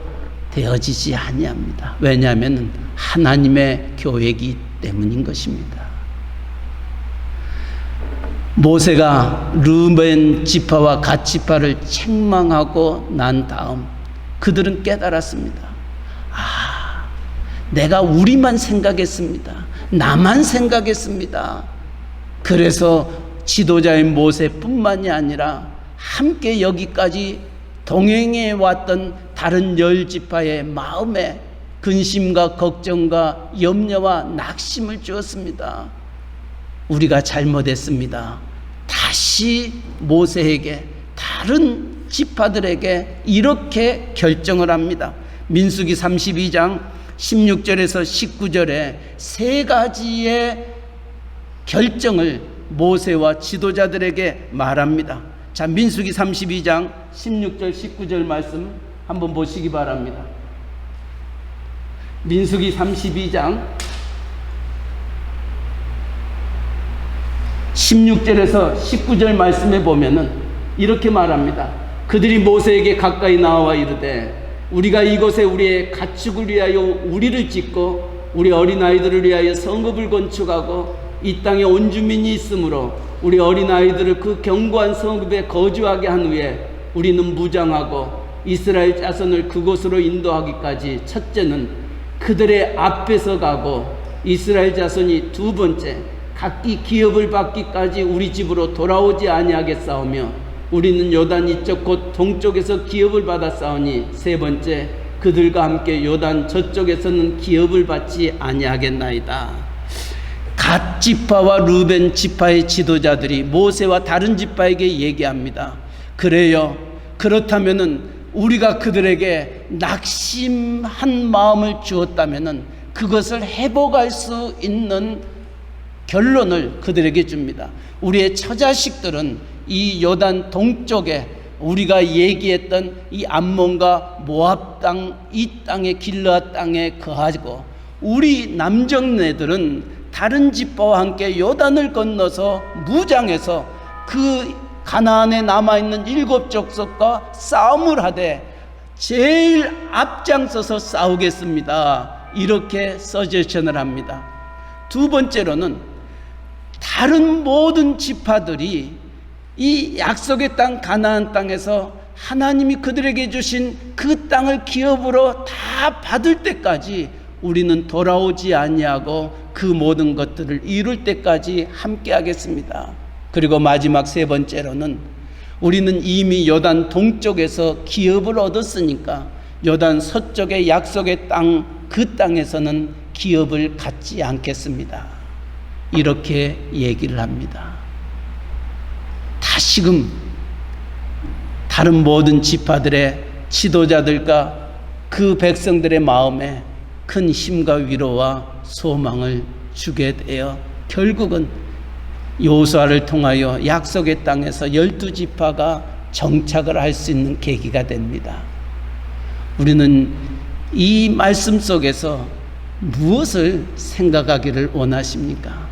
[SPEAKER 1] 되어지지 아니합니다. 왜냐하면 하나님의 교회이기 때문인 것입니다. 모세가 르벤 지파와 갓 지파를 책망하고 난 다음 그들은 깨달았습니다. 내가 우리만 생각했습니다. 나만 생각했습니다. 그래서 지도자인 모세뿐만이 아니라 함께 여기까지 동행해 왔던 다른 10지파의 마음에 근심과 걱정과 염려와 낙심을 주었습니다. 우리가 잘못했습니다. 다시 모세에게, 다른 지파들에게 이렇게 결정을 합니다. 민수기 32장 16절에서 19절에 세 가지의 결정을 모세와 지도자들에게 말합니다. 자, 민수기 32장 16절 19절 말씀 한번 보시기 바랍니다. 민수기 32장 16절에서 19절 말씀에 보면은 이렇게 말합니다. 그들이 모세에게 가까이 나와 이르되 우리가 이곳에 우리의 가축을 위하여 우리를 짓고 우리 어린아이들을 위하여 성읍을 건축하고 이 땅에 온 주민이 있으므로 우리 어린아이들을 그 견고한 성읍에 거주하게 한 후에 우리는 무장하고 이스라엘 자손을 그곳으로 인도하기까지 첫째는 그들의 앞에서 가고 이스라엘 자손이 두 번째 각기 기업을 받기까지 우리 집으로 돌아오지 아니하겠사오며 우리는 요단 이쪽 곧 동쪽에서 기업을 받았사오니 세 번째 그들과 함께 요단 저쪽에서는 기업을 받지 아니하겠나이다. 갓 지파와 르벤 지파의 지도자들이 모세와 다른 지파에게 얘기합니다. 그래요. 그렇다면은 우리가 그들에게 낙심한 마음을 주었다면은 그것을 회복할 수 있는 결론을 그들에게 줍니다. 우리의 처자식들은 이 요단 동쪽에 우리가 얘기했던 이 암몬과 모압 땅, 이 땅에 길르앗 땅에 거하고 우리 남정네들은 다른 지파와 함께 요단을 건너서 무장해서 그 가나안에 남아있는 7족속과 싸움을 하되 제일 앞장서서 싸우겠습니다. 이렇게 서제션을 합니다. 두 번째로는 다른 모든 지파들이 이 약속의 땅 가나안 땅에서 하나님이 그들에게 주신 그 땅을 기업으로 다 받을 때까지 우리는 돌아오지 아니하고 그 모든 것들을 이룰 때까지 함께 하겠습니다. 그리고 마지막 세 번째로는 우리는 이미 요단 동쪽에서 기업을 얻었으니까 요단 서쪽의 약속의 땅 그 땅에서는 기업을 갖지 않겠습니다. 이렇게 얘기를 합니다. 다시금 다른 모든 지파들의 지도자들과 그 백성들의 마음에 큰 힘과 위로와 소망을 주게 되어 결국은 여호수아를 통하여 약속의 땅에서 12지파가 정착을 할 수 있는 계기가 됩니다. 우리는 이 말씀 속에서 무엇을 생각하기를 원하십니까?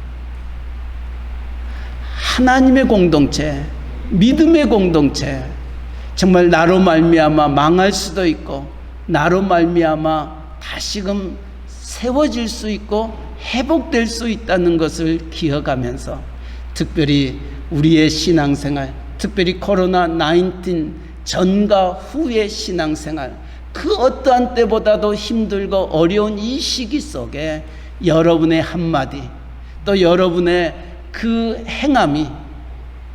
[SPEAKER 1] 하나님의 공동체, 믿음의 공동체, 정말 나로 말미암아 망할 수도 있고 나로 말미암아 다시금 세워질 수 있고 회복될 수 있다는 것을 기억하면서 특별히 우리의 신앙생활, 특별히 코로나19 전과 후의 신앙생활, 그 어떠한 때보다도 힘들고 어려운 이 시기 속에 여러분의 한마디 또 여러분의 그 행함이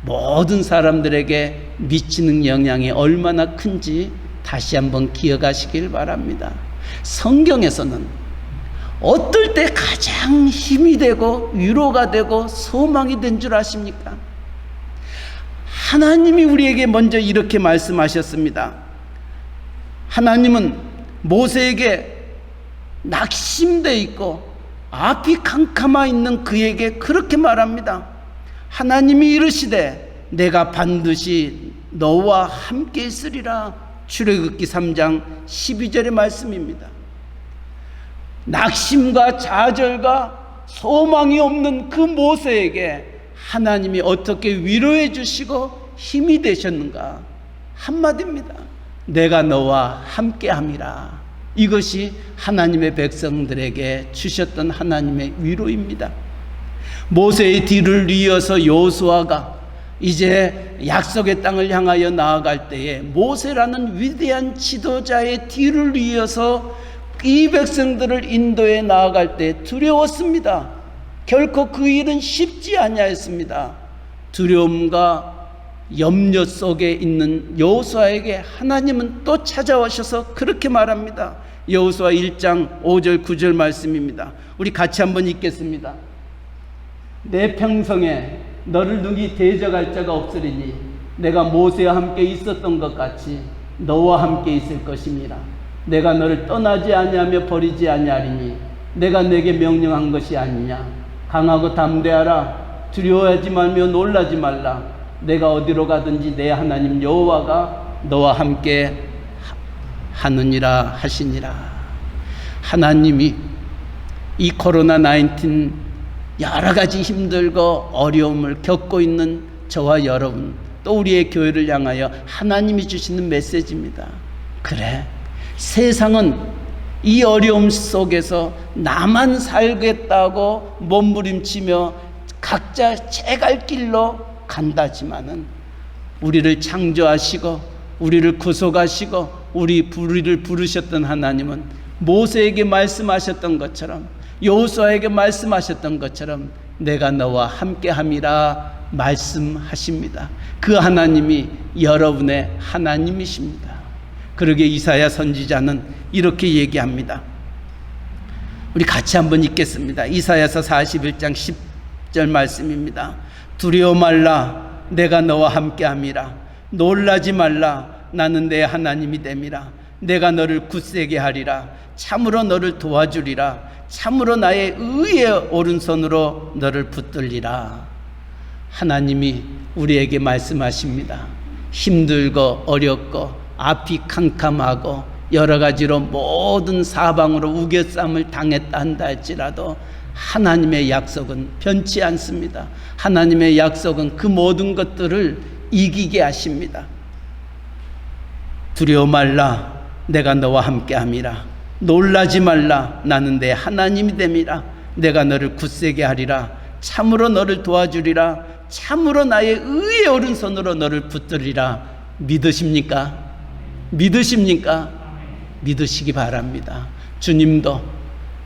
[SPEAKER 1] 모든 사람들에게 미치는 영향이 얼마나 큰지 다시 한번 기억하시길 바랍니다. 성경에서는 어떨 때 가장 힘이 되고 위로가 되고 소망이 된 줄 아십니까? 하나님이 우리에게 먼저 이렇게 말씀하셨습니다. 하나님은 모세에게 낙심되어 있고 앞이 캄캄하 있는 그에게 그렇게 말합니다. 하나님이 이르시되 내가 반드시 너와 함께 있으리라. 출애굽기 3장 12절의 말씀입니다. 낙심과 좌절과 소망이 없는 그 모세에게 하나님이 어떻게 위로해 주시고 힘이 되셨는가? 한마디입니다. 내가 너와 함께함이라. 이것이 하나님의 백성들에게 주셨던 하나님의 위로입니다. 모세의 뒤를 이어서 여호수아가 이제 약속의 땅을 향하여 나아갈 때에 모세라는 위대한 지도자의 뒤를 이어서 이 백성들을 인도해 나아갈 때 두려웠습니다. 결코 그 일은 쉽지 아니하였습니다. 두려움과 염려 속에 있는 여호수아에게 하나님은 또 찾아오셔서 그렇게 말합니다. 여호수아 1장 5절 9절 말씀입니다. 우리 같이 한번 읽겠습니다. 내 평성에 너를 누기 대적할 자가 없으리니 내가 모세와 함께 있었던 것 같이 너와 함께 있을 것임이라. 내가 너를 떠나지 아니하며 버리지 아니하리니 내가 내게 명령한 것이 아니냐. 강하고 담대하라. 두려워하지 말며 놀라지 말라. 내가 어디로 가든지 내 하나님 여호와가 너와 함께 하느니라 하시니라. 하나님이 이 코로나19 여러 가지 힘들고 어려움을 겪고 있는 저와 여러분, 또 우리의 교회를 향하여 하나님이 주시는 메시지입니다. 그래, 세상은 이 어려움 속에서 나만 살겠다고 몸부림치며 각자 제 갈 길로 간다지만은 우리를 창조하시고 우리를 구속하시고 우리를 부르셨던 하나님은 모세에게 말씀하셨던 것처럼, 여호수아에게 말씀하셨던 것처럼 내가 너와 함께함이라 말씀하십니다. 그 하나님이 여러분의 하나님이십니다. 그러게 이사야 선지자는 이렇게 얘기합니다. 우리 같이 한번 읽겠습니다. 이사야서 41장 10절 말씀입니다. 두려워 말라. 내가 너와 함께함이라. 놀라지 말라. 나는 내 하나님이 됨이라. 내가 너를 굳세게 하리라. 참으로 너를 도와주리라. 참으로 나의 의의 오른손으로 너를 붙들리라. 하나님이 우리에게 말씀하십니다. 힘들고 어렵고 앞이 캄캄하고 여러 가지로 모든 사방으로 우겨쌈을 당했다 한다 할지라도 하나님의 약속은 변치 않습니다. 하나님의 약속은 그 모든 것들을 이기게 하십니다. 두려워 말라. 내가 너와 함께함이라. 놀라지 말라. 나는 내 하나님이 됨이라. 내가 너를 굳세게 하리라. 참으로 너를 도와주리라. 참으로 나의 의의 오른손으로 너를 붙들리라. 믿으십니까? 믿으십니까? 믿으시기 바랍니다. 주님도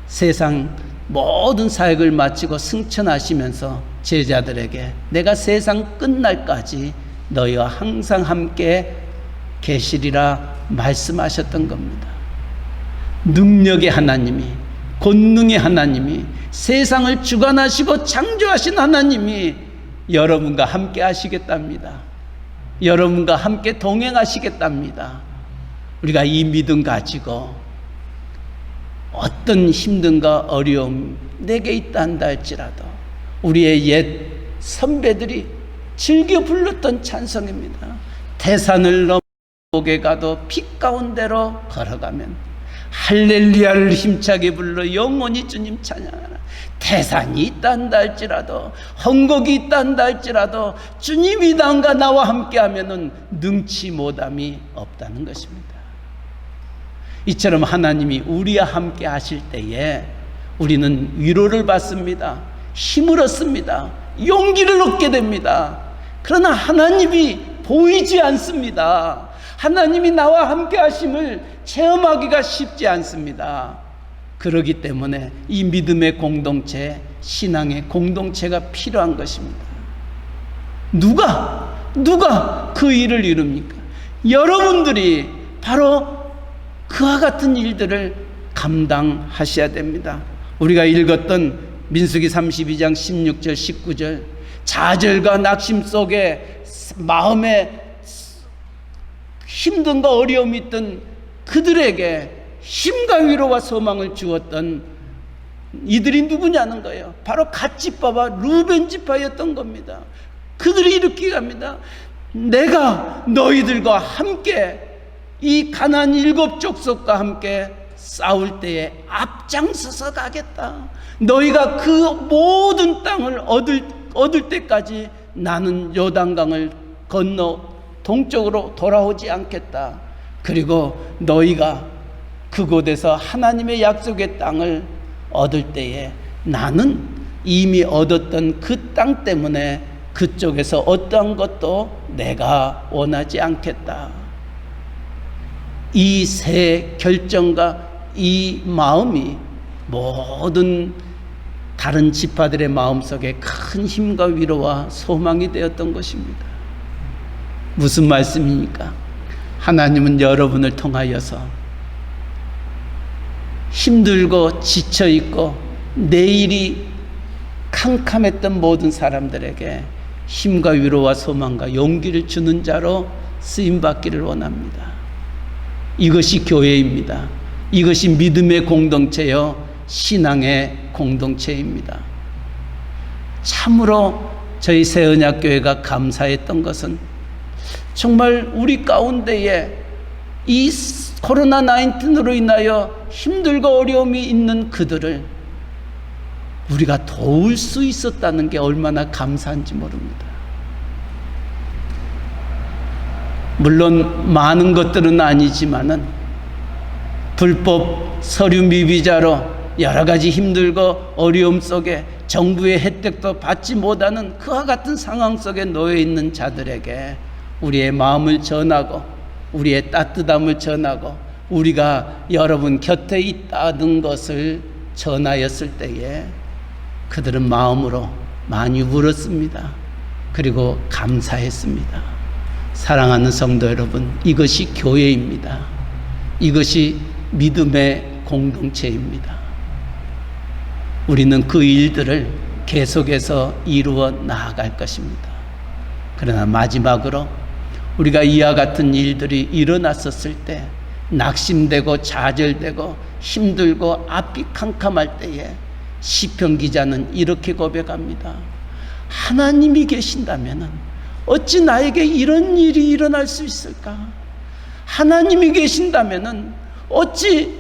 [SPEAKER 1] 세상 모든 사역을 마치고 승천하시면서 제자들에게 내가 세상 끝날까지 너희와 항상 함께 계시리라 말씀하셨던 겁니다. 능력의 하나님이, 권능의 하나님이, 세상을 주관하시고 창조하신 하나님이 여러분과 함께 하시겠답니다. 여러분과 함께 동행하시겠답니다. 우리가 이 믿음 가지고 어떤 힘든가 어려움 내게 있다 한다 할지라도 우리의 옛 선배들이 즐겨 불렀던 찬송입니다. 태산을 넘어 목에 가도 빛 가운데로 걸어가면 할렐루야를 힘차게 불러 영원히 주님 찬양하라. 태산이 있다 한다 할지라도 헝곡이 있다 한다 할지라도 주님이 당과 나와 함께 하면은 능치 못함이 없다는 것입니다. 이처럼 하나님이 우리와 함께 하실 때에 우리는 위로를 받습니다. 힘을 얻습니다. 용기를 얻게 됩니다. 그러나 하나님이 보이지 않습니다. 하나님이 나와 함께 하심을 체험하기가 쉽지 않습니다. 그렇기 때문에 이 믿음의 공동체, 신앙의 공동체가 필요한 것입니다. 누가 그 일을 이룹니까? 여러분들이 바로 그와 같은 일들을 감당하셔야 됩니다. 우리가 읽었던 민수기 32장 16절 19절, 좌절과 낙심 속에 마음에 힘든가 어려움이 있던 그들에게 힘과 위로와 소망을 주었던 이들이 누구냐는 거예요. 바로 갓지파와 루벤 지파였던 겁니다. 그들이 이렇게 합니다. 내가 너희들과 함께 이 가나안 7족속과 함께 싸울 때에 앞장서서 가겠다. 너희가 그 모든 땅을 얻을 때까지 나는 요단강을 건너 동쪽으로 돌아오지 않겠다. 그리고 너희가 그곳에서 하나님의 약속의 땅을 얻을 때에 나는 이미 얻었던 그 땅 때문에 그쪽에서 어떠한 것도 내가 원하지 않겠다. 이 세 결정과 이 마음이 모든 다른 지파들의 마음속에 큰 힘과 위로와 소망이 되었던 것입니다. 무슨 말씀입니까? 하나님은 여러분을 통하여서 힘들고 지쳐있고 내일이 캄캄했던 모든 사람들에게 힘과 위로와 소망과 용기를 주는 자로 쓰임받기를 원합니다. 이것이 교회입니다. 이것이 믿음의 공동체요 신앙의 공동체입니다. 참으로 저희 새언약교회가 감사했던 것은 정말 우리 가운데에 이 코로나19으로 인하여 힘들고 어려움이 있는 그들을 우리가 도울 수 있었다는 게 얼마나 감사한지 모릅니다. 물론 많은 것들은 아니지만은 불법 서류 미비자로 여러 가지 힘들고 어려움 속에 정부의 혜택도 받지 못하는 그와 같은 상황 속에 놓여 있는 자들에게 우리의 마음을 전하고 우리의 따뜻함을 전하고 우리가 여러분 곁에 있다는 것을 전하였을 때에 그들은 마음으로 많이 울었습니다. 그리고 감사했습니다. 사랑하는 성도 여러분, 이것이 교회입니다. 이것이 믿음의 공동체입니다. 우리는 그 일들을 계속해서 이루어 나아갈 것입니다. 그러나 마지막으로 우리가 이와 같은 일들이 일어났었을 때 낙심되고 좌절되고 힘들고 앞이 캄캄할 때에 시편 기자는 이렇게 고백합니다. 하나님이 계신다면 어찌 나에게 이런 일이 일어날 수 있을까? 하나님이 계신다면 어찌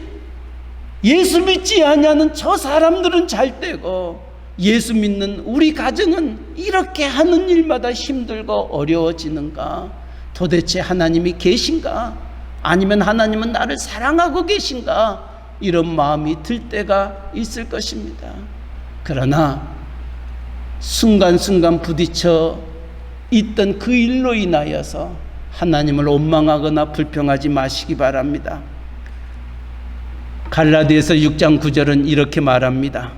[SPEAKER 1] 예수 믿지 아니하는 저 사람들은 잘 되고 예수 믿는 우리 가정은 이렇게 하는 일마다 힘들고 어려워지는가? 도대체 하나님이 계신가? 아니면 하나님은 나를 사랑하고 계신가? 이런 마음이 들 때가 있을 것입니다. 그러나 순간순간 부딪혀 있던 그 일로 인하여서 하나님을 원망하거나 불평하지 마시기 바랍니다. 갈라디아서 6장 9절은 이렇게 말합니다.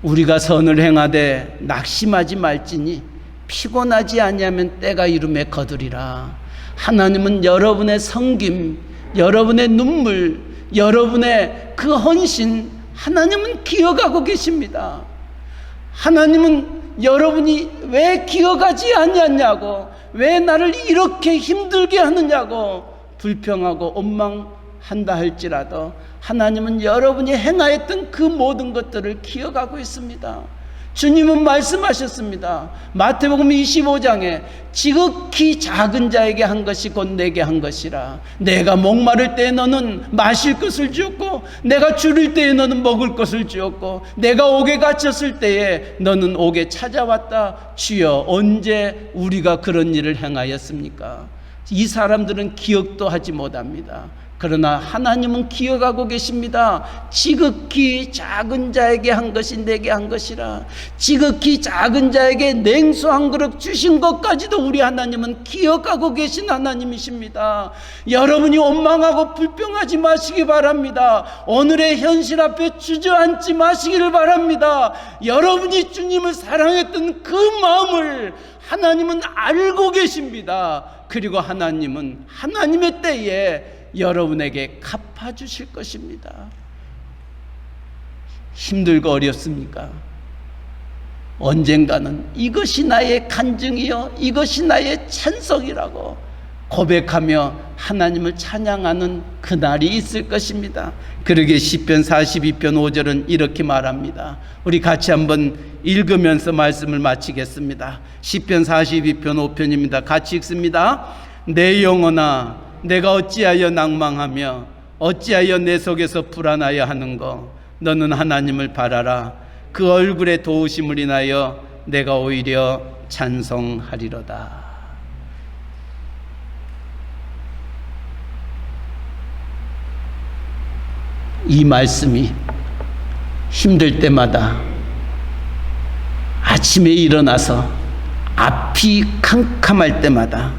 [SPEAKER 1] 우리가 선을 행하되 낙심하지 말지니 피곤하지 아니하면 때가 이름에 거두리라. 하나님은 여러분의 섬김, 여러분의 눈물, 여러분의 그 헌신, 하나님은 기억하고 계십니다. 하나님은 여러분이 왜 기억하지 않냐고, 왜 나를 이렇게 힘들게 하느냐고 불평하고 원망한다 할지라도 하나님은 여러분이 행하였던 그 모든 것들을 기억하고 있습니다. 주님은 말씀하셨습니다. 마태복음 25장에 지극히 작은 자에게 한 것이 곧 내게 한 것이라. 내가 목마를 때에 너는 마실 것을 주었고 내가 줄일 때에 너는 먹을 것을 주었고 내가 옥에 갇혔을 때에 너는 옥에 찾아왔다. 주여 언제 우리가 그런 일을 행하였습니까? 이 사람들은 기억도 하지 못합니다. 그러나 하나님은 기억하고 계십니다. 지극히 작은 자에게 한 것이 내게 한 것이라. 지극히 작은 자에게 냉수 한 그릇 주신 것까지도 우리 하나님은 기억하고 계신 하나님이십니다. 여러분이 원망하고 불평하지 마시기 바랍니다. 오늘의 현실 앞에 주저앉지 마시기를 바랍니다. 여러분이 주님을 사랑했던 그 마음을 하나님은 알고 계십니다. 그리고 하나님은 하나님의 때에 여러분에게 갚아주실 것입니다. 힘들고 어렵습니까? 언젠가는 이것이 나의 간증이요 이것이 나의 찬송이라고 고백하며 하나님을 찬양하는 그날이 있을 것입니다. 그러기에 시편 42편 5절은 이렇게 말합니다. 우리 같이 한번 읽으면서 말씀을 마치겠습니다. 시편 42편 5편입니다. 같이 읽습니다. 내 영혼아, 내가 어찌하여 낭망하며 어찌하여 내 속에서 불안하여 하는고. 너는 하나님을 바라라. 그 얼굴의 도우심을 인하여 내가 오히려 찬송하리로다. 이 말씀이 힘들 때마다 아침에 일어나서 앞이 캄캄할 때마다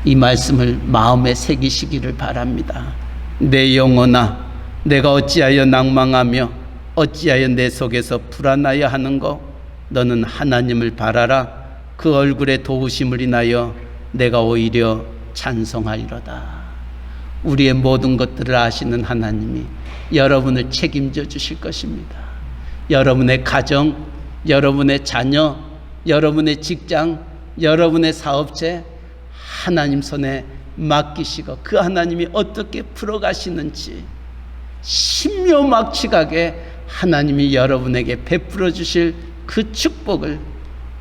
[SPEAKER 1] 이 말씀을 마음에 새기시기를 바랍니다. 내 영혼아, 내가 어찌하여 낭망하며 어찌하여 내 속에서 불안하여 하는고. 너는 하나님을 바라라. 그 얼굴의 도우심을 인하여 내가 오히려 찬송하리로다. 우리의 모든 것들을 아시는 하나님이 여러분을 책임져 주실 것입니다. 여러분의 가정, 여러분의 자녀, 여러분의 직장, 여러분의 사업체 하나님 손에 맡기시고 그 하나님이 어떻게 풀어가시는지 신묘막측하게 하나님이 여러분에게 베풀어 주실 그 축복을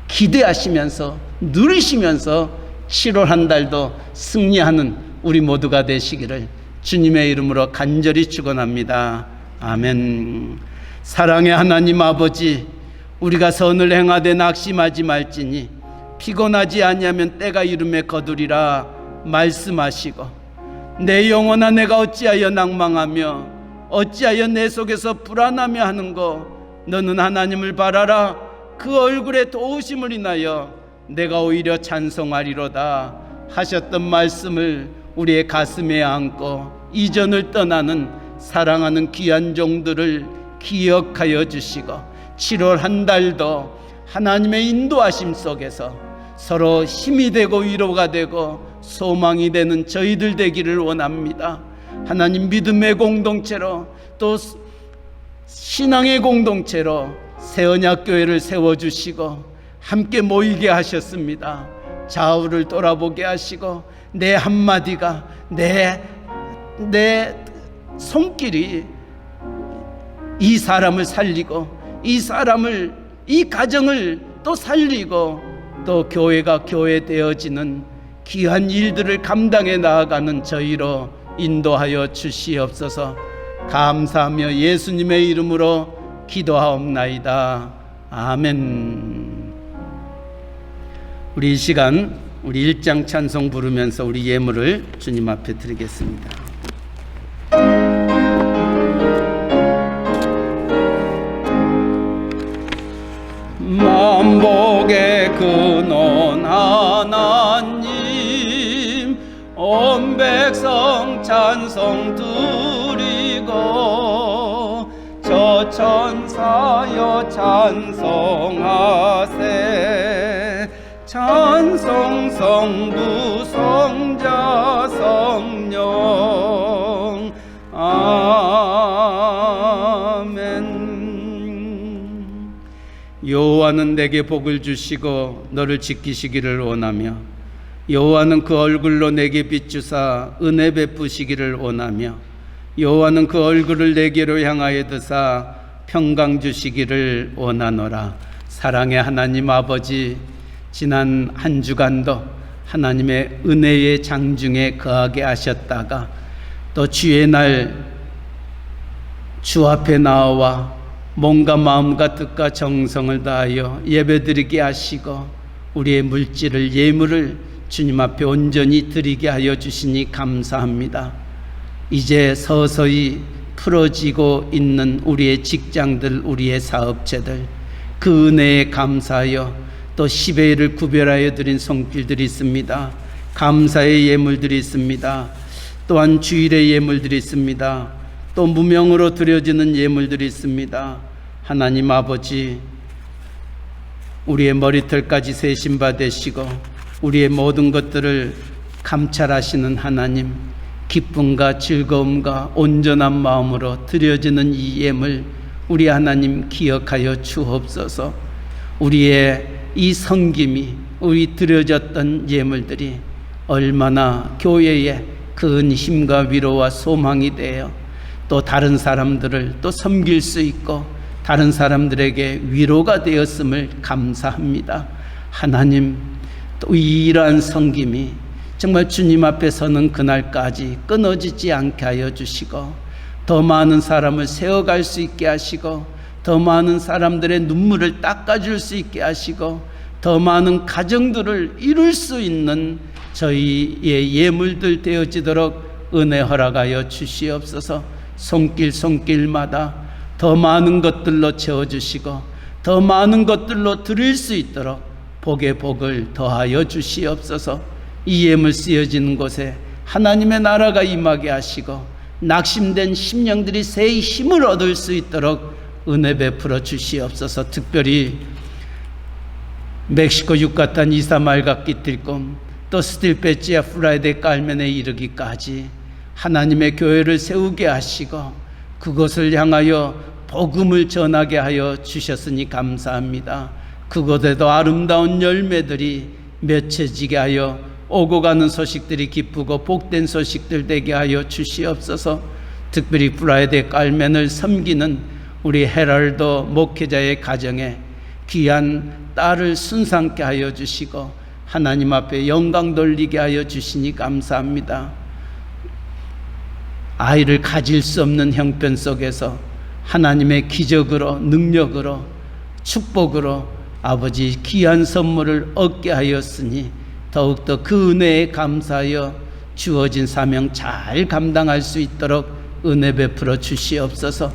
[SPEAKER 1] 기대하시면서 누리시면서 7월 한 달도 승리하는 우리 모두가 되시기를 주님의 이름으로 간절히 축원합니다. 아멘. 사랑의 하나님 아버지, 우리가 선을 행하되 낙심하지 말지니 피곤하지 아니하면 때가 이름에 거두리라 말씀하시고, 내 영혼아, 내가 어찌하여 낭망하며 어찌하여 내 속에서 불안하며 하는고. 너는 하나님을 바라라. 그 얼굴의 도우심을 인하여 내가 오히려 찬송하리로다 하셨던 말씀을 우리의 가슴에 안고 이전을 떠나는 사랑하는 귀한 종들을 기억하여 주시고 7월 한 달도 하나님의 인도하심 속에서 서로 힘이 되고 위로가 되고 소망이 되는 저희들 되기를 원합니다. 하나님, 믿음의 공동체로 또 신앙의 공동체로 새언약교회를 세워주시고 함께 모이게 하셨습니다. 좌우를 돌아보게 하시고 내 한마디가 내 손길이 이 사람을 살리고 이 가정을 또 살리고 또 교회가 교회 되어지는 귀한 일들을 감당해 나아가는 저희로 인도하여 주시옵소서. 감사하며 예수님의 이름으로 기도하옵나이다. 아멘. 우리 이 시간 우리 1장 찬송 부르면서 우리 예물을 주님 앞에 드리겠습니다. 만복의 근원 하나님, 온 백성 찬송 드리고 저 천사여 찬송하세. 찬송 성부 성자 성령 아멘. 여호와는 내게 복을 주시고 너를 지키시기를 원하며, 여호와는 그 얼굴로 내게 비추사 은혜 베푸시기를 원하며, 여호와는 그 얼굴을 내게로 향하여 드사 평강 주시기를 원하노라. 사랑의 하나님 아버지, 지난 한 주간도 하나님의 은혜의 장중에 거하게 하셨다가 또 주의 날 주 앞에 나와 몸과 마음과 뜻과 정성을 다하여 예배드리게 하시고 우리의 물질을 예물을 주님 앞에 온전히 드리게 하여 주시니 감사합니다. 이제 서서히 풀어지고 있는 우리의 직장들, 우리의 사업체들, 그 은혜에 감사하여 또 10의 1을 구별하여 드린 손길들이 있습니다. 감사의 예물들이 있습니다. 또한 주일의 예물들이 있습니다. 또 무명으로 드려지는 예물들이 있습니다. 하나님 아버지, 우리의 머리털까지 세신 바 되시고 우리의 모든 것들을 감찰하시는 하나님, 기쁨과 즐거움과 온전한 마음으로 드려지는 이 예물 우리 하나님 기억하여 주옵소서. 우리의 이 섬김이, 우리 드려졌던 예물들이 얼마나 교회에 큰 힘과 위로와 소망이 되어 또 다른 사람들을 또 섬길 수 있고 다른 사람들에게 위로가 되었음을 감사합니다. 하나님, 또 이러한 섬김이 정말 주님 앞에 서는 그날까지 끊어지지 않게 하여 주시고 더 많은 사람을 세워갈 수 있게 하시고 더 많은 사람들의 눈물을 닦아줄 수 있게 하시고 더 많은 가정들을 이룰 수 있는 저희의 예물들 되어지도록 은혜 허락하여 주시옵소서. 손길마다 더 많은 것들로 채워주시고 더 많은 것들로 드릴 수 있도록 복의 복을 더하여 주시옵소서. 이 예물 쓰여지는 곳에 하나님의 나라가 임하게 하시고 낙심된 심령들이 새 힘을 얻을 수 있도록 은혜 베풀어 주시옵소서. 특별히 멕시코 유카탄 이사말과 끼틸곰 또 스틸페치아 플라이데 깔멘에 이르기까지 하나님의 교회를 세우게 하시고 그것을 향하여 복음을 전하게 하여 주셨으니 감사합니다. 그곳에도 아름다운 열매들이 맺혀지게 하여 오고 가는 소식들이 기쁘고 복된 소식들 되게 하여 주시옵소서. 특별히 플라이데 깔멘을 섬기는 우리 헤럴도 목회자의 가정에 귀한 딸을 순상케 하여 주시고 하나님 앞에 영광 돌리게 하여 주시니 감사합니다. 아이를 가질 수 없는 형편 속에서 하나님의 기적으로 능력으로 축복으로 아버지 귀한 선물을 얻게 하였으니 더욱더 그 은혜에 감사하여 주어진 사명 잘 감당할 수 있도록 은혜 베풀어 주시옵소서.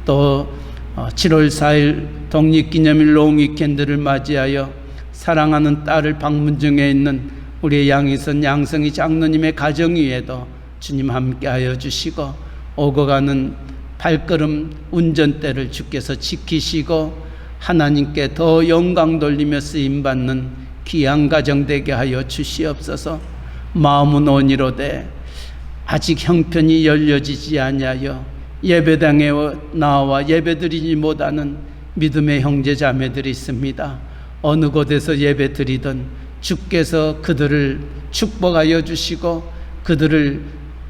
[SPEAKER 1] 또 7월 4일 독립기념일 롱 위켄드를 맞이하여 사랑하는 딸을 방문 중에 있는 우리 양희선 양성희 장로님의 가정 위에도 주님 함께하여 주시고 오고 가는 발걸음 운전대를 주께서 지키시고 하나님께 더 영광 돌리며 쓰임받는 귀한 가정 되게 하여 주시옵소서. 마음은 온이로되 아직 형편이 열려지지 아니하여 예배당에 나와 예배드리지 못하는 믿음의 형제 자매들이 있습니다. 어느 곳에서 예배드리든 주께서 그들을 축복하여 주시고 그들을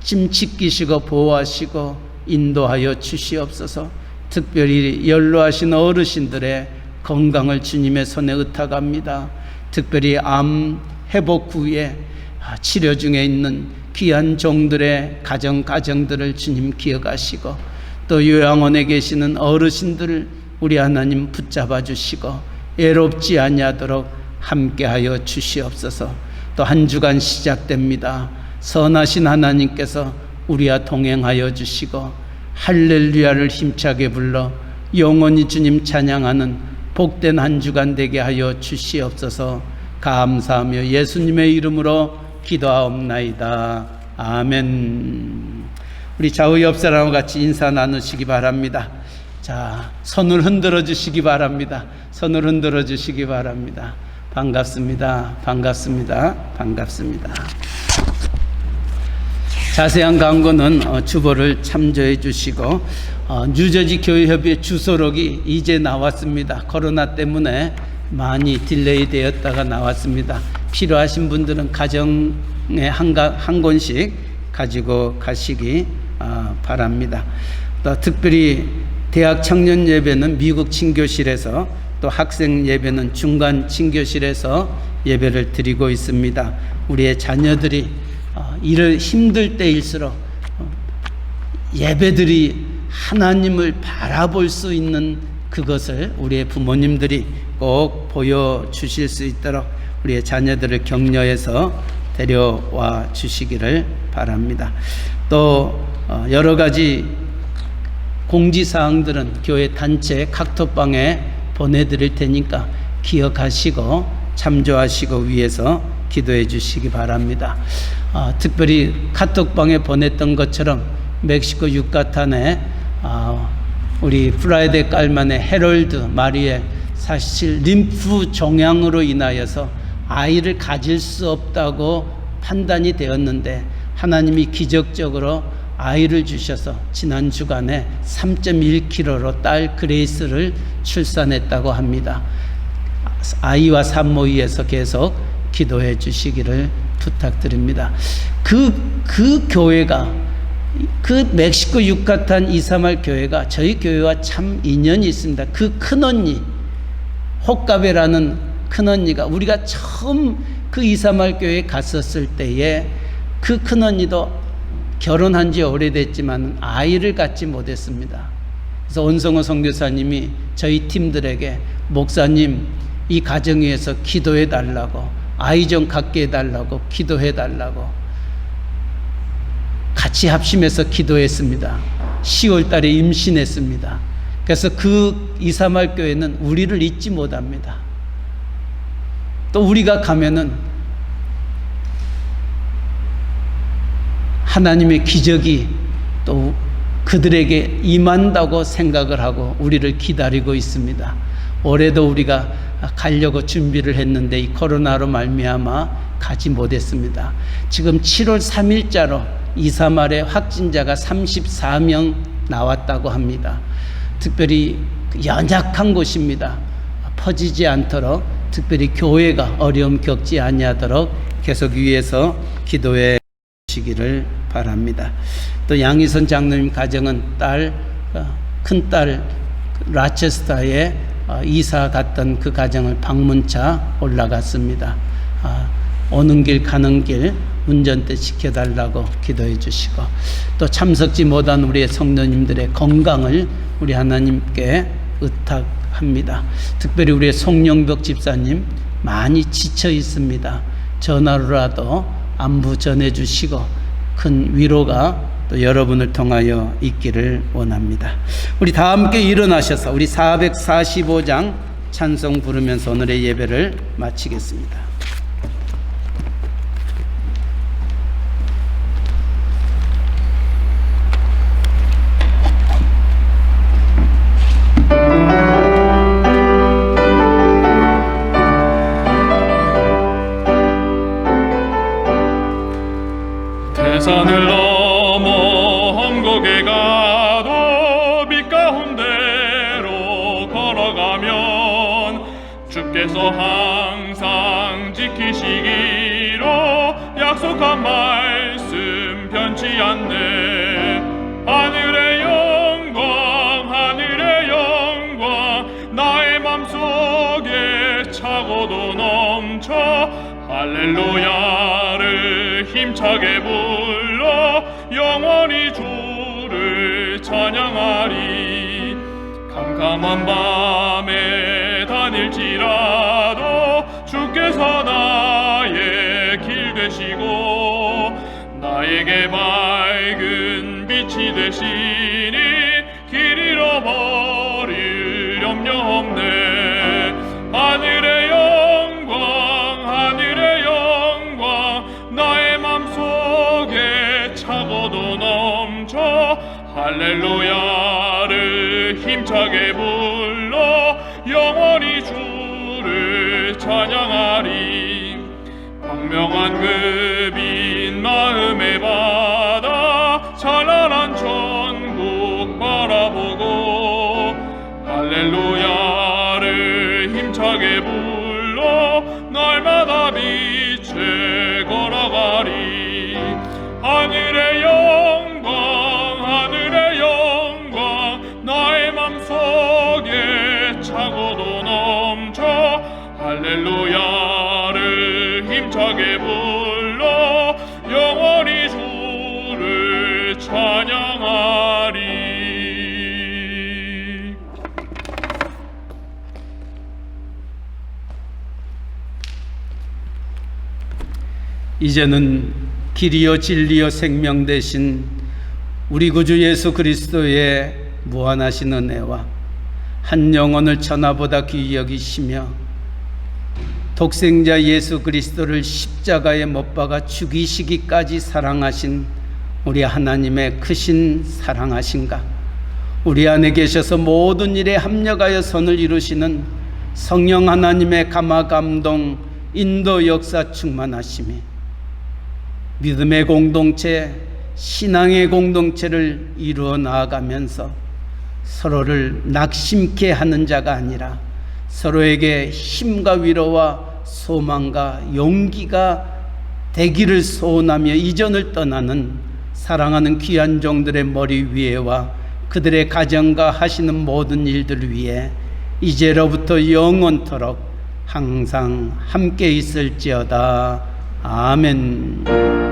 [SPEAKER 1] 짐지키시고 보호하시고 인도하여 주시옵소서. 특별히 연로하신 어르신들의 건강을 주님의 손에 의탁합니다. 특별히 암 회복 후에 치료 중에 있는 귀한 종들의 가정들을 주님 기억하시고 또 요양원에 계시는 어르신들을 우리 하나님 붙잡아 주시고 애롭지 아니하도록 함께하여 주시옵소서. 또 한 주간 시작됩니다. 선하신 하나님께서 우리와 동행하여 주시고 할렐루야를 힘차게 불러 영원히 주님 찬양하는 복된 한 주간 되게 하여 주시옵소서. 감사하며 예수님의 이름으로 기도하옵나이다. 아멘. 우리 좌우 옆 사람과 같이 인사 나누시기 바랍니다. 자, 손을 흔들어 주시기 바랍니다. 손을 흔들어 주시기 바랍니다. 반갑습니다. 반갑습니다. 반갑습니다. 자세한 광고는 주보를 참조해 주시고 뉴저지 교회협의회 주소록이 이제 나왔습니다. 코로나 때문에 많이 딜레이 되었다가 나왔습니다. 필요하신 분들은 가정에 한 권씩 가지고 가시기 바랍니다. 또 특별히 대학 청년 예배는 미국 친교실에서 또 학생 예배는 중간 친교실에서 예배를 드리고 있습니다. 우리의 자녀들이 이를 힘들 때일수록 예배들이 하나님을 바라볼 수 있는 그것을 우리의 부모님들이 꼭 보여주실 수 있도록 우리의 자녀들을 격려해서 데려와 주시기를 바랍니다. 또 여러 가지 공지사항들은 교회 단체 카톡방에 보내드릴 테니까 기억하시고 참조하시고 위해서 기도해 주시기 바랍니다. 특별히 카톡방에 보냈던 것처럼 멕시코 유카탄에 우리 플라이데 깔만의 헤럴드 마리에 사실 림프 종양으로 인하여서 아이를 가질 수 없다고 판단이 되었는데 하나님이 기적적으로 아이를 주셔서 지난 주간에 3.1kg로 딸 그레이스를 출산했다고 합니다. 아이와 산모위에서 계속 기도해 주시기를 부탁드립니다. 그 교회가, 그 멕시코 유카탄 이사말 교회가 저희 교회와 참 인연이 있습니다. 그 큰언니, 호카베라는 큰언니가 우리가 처음 그 이사말 교회에 갔었을 때에 그 큰언니도 결혼한 지 오래됐지만 아이를 갖지 못했습니다. 그래서 온성호 선교사님이 저희 팀들에게 목사님 이 가정 위해서 기도해 달라고, 아이 좀 갖게 해달라고 기도해 달라고 같이 합심해서 기도했습니다. 10월 달에 임신했습니다. 그래서 그 이사말 교회는 우리를 잊지 못합니다. 또 우리가 가면은 하나님의 기적이 또 그들에게 임한다고 생각을 하고 우리를 기다리고 있습니다. 올해도 우리가 가려고 준비를 했는데 이 코로나로 말미암아 가지 못했습니다. 지금 7월 3일자로 이사말의 확진자가 34명 나왔다고 합니다. 특별히 연약한 곳입니다. 퍼지지 않도록 특별히 교회가 어려움 겪지 아니하도록 계속 위에서 기도해 주시기를 바랍니다. 또 양희선 장로님 가정은 큰딸 라체스터에 이사 갔던 그 가정을 방문차 올라갔습니다. 오는 길 가는 길 운전대 지켜달라고 기도해 주시고, 또 참석지 못한 우리의 성도님들의 건강을 우리 하나님께 의탁합니다. 특별히 우리의 송영벽 집사님 많이 지쳐 있습니다. 전화로라도 안부 전해 주시고 큰 위로가 또 여러분을 통하여 있기를 원합니다. 우리 다 함께 일어나셔서 우리 445장 찬송 부르면서 오늘의 예배를 마치겠습니다.
[SPEAKER 2] 산을 넘어 험곡에 가도 빛 가운데로 걸어가면 주께서 항상 지키시기로 약속한 말씀 변치 않네. 하늘의 영광 하늘의 영광 나의 맘속에 차고도 넘쳐 할렐루야를 힘차게 불러 영원히 주를 찬양하리. 캄캄한 밤에 다닐지라도 주께서 나의 길 되시고 나에게 밝은 빛이 되시니 길 잃어버릴 염려 없네. 하늘의 영광 하늘의 영광 나의 맘속에 차고도 넘쳐 할렐루야를 힘차게 불러 영원히 주를 찬양하리. 광명한 그 빛 마음에 받아 찬란한 천국 바라보고 할렐루야를 힘차게 불러 날마다 빛에 걸어가리. 하늘의 영광 하늘의 영광 나의 맘속에 차고도 넘쳐 할렐루야를 힘차게 불러 영원히 주를 찬양하리.
[SPEAKER 1] 이제는 길이요 진리요 생명 되신 우리 구주 예수 그리스도의 무한하신 은혜와 한 영혼을 천하보다 귀히 여기시며 독생자 예수 그리스도를 십자가에 못 박아 죽이시기까지 사랑하신 우리 하나님의 크신 사랑하신가, 우리 안에 계셔서 모든 일에 합력하여 선을 이루시는 성령 하나님의 감화 감동 인도 역사 충만하심이 믿음의 공동체, 신앙의 공동체를 이루어 나아가면서 서로를 낙심케 하는 자가 아니라 서로에게 힘과 위로와 소망과 용기가 되기를 소원하며 이전을 떠나는 사랑하는 귀한 종들의 머리 위에와 그들의 가정과 하시는 모든 일들을 위해 이제로부터 영원토록 항상 함께 있을지어다. 아멘.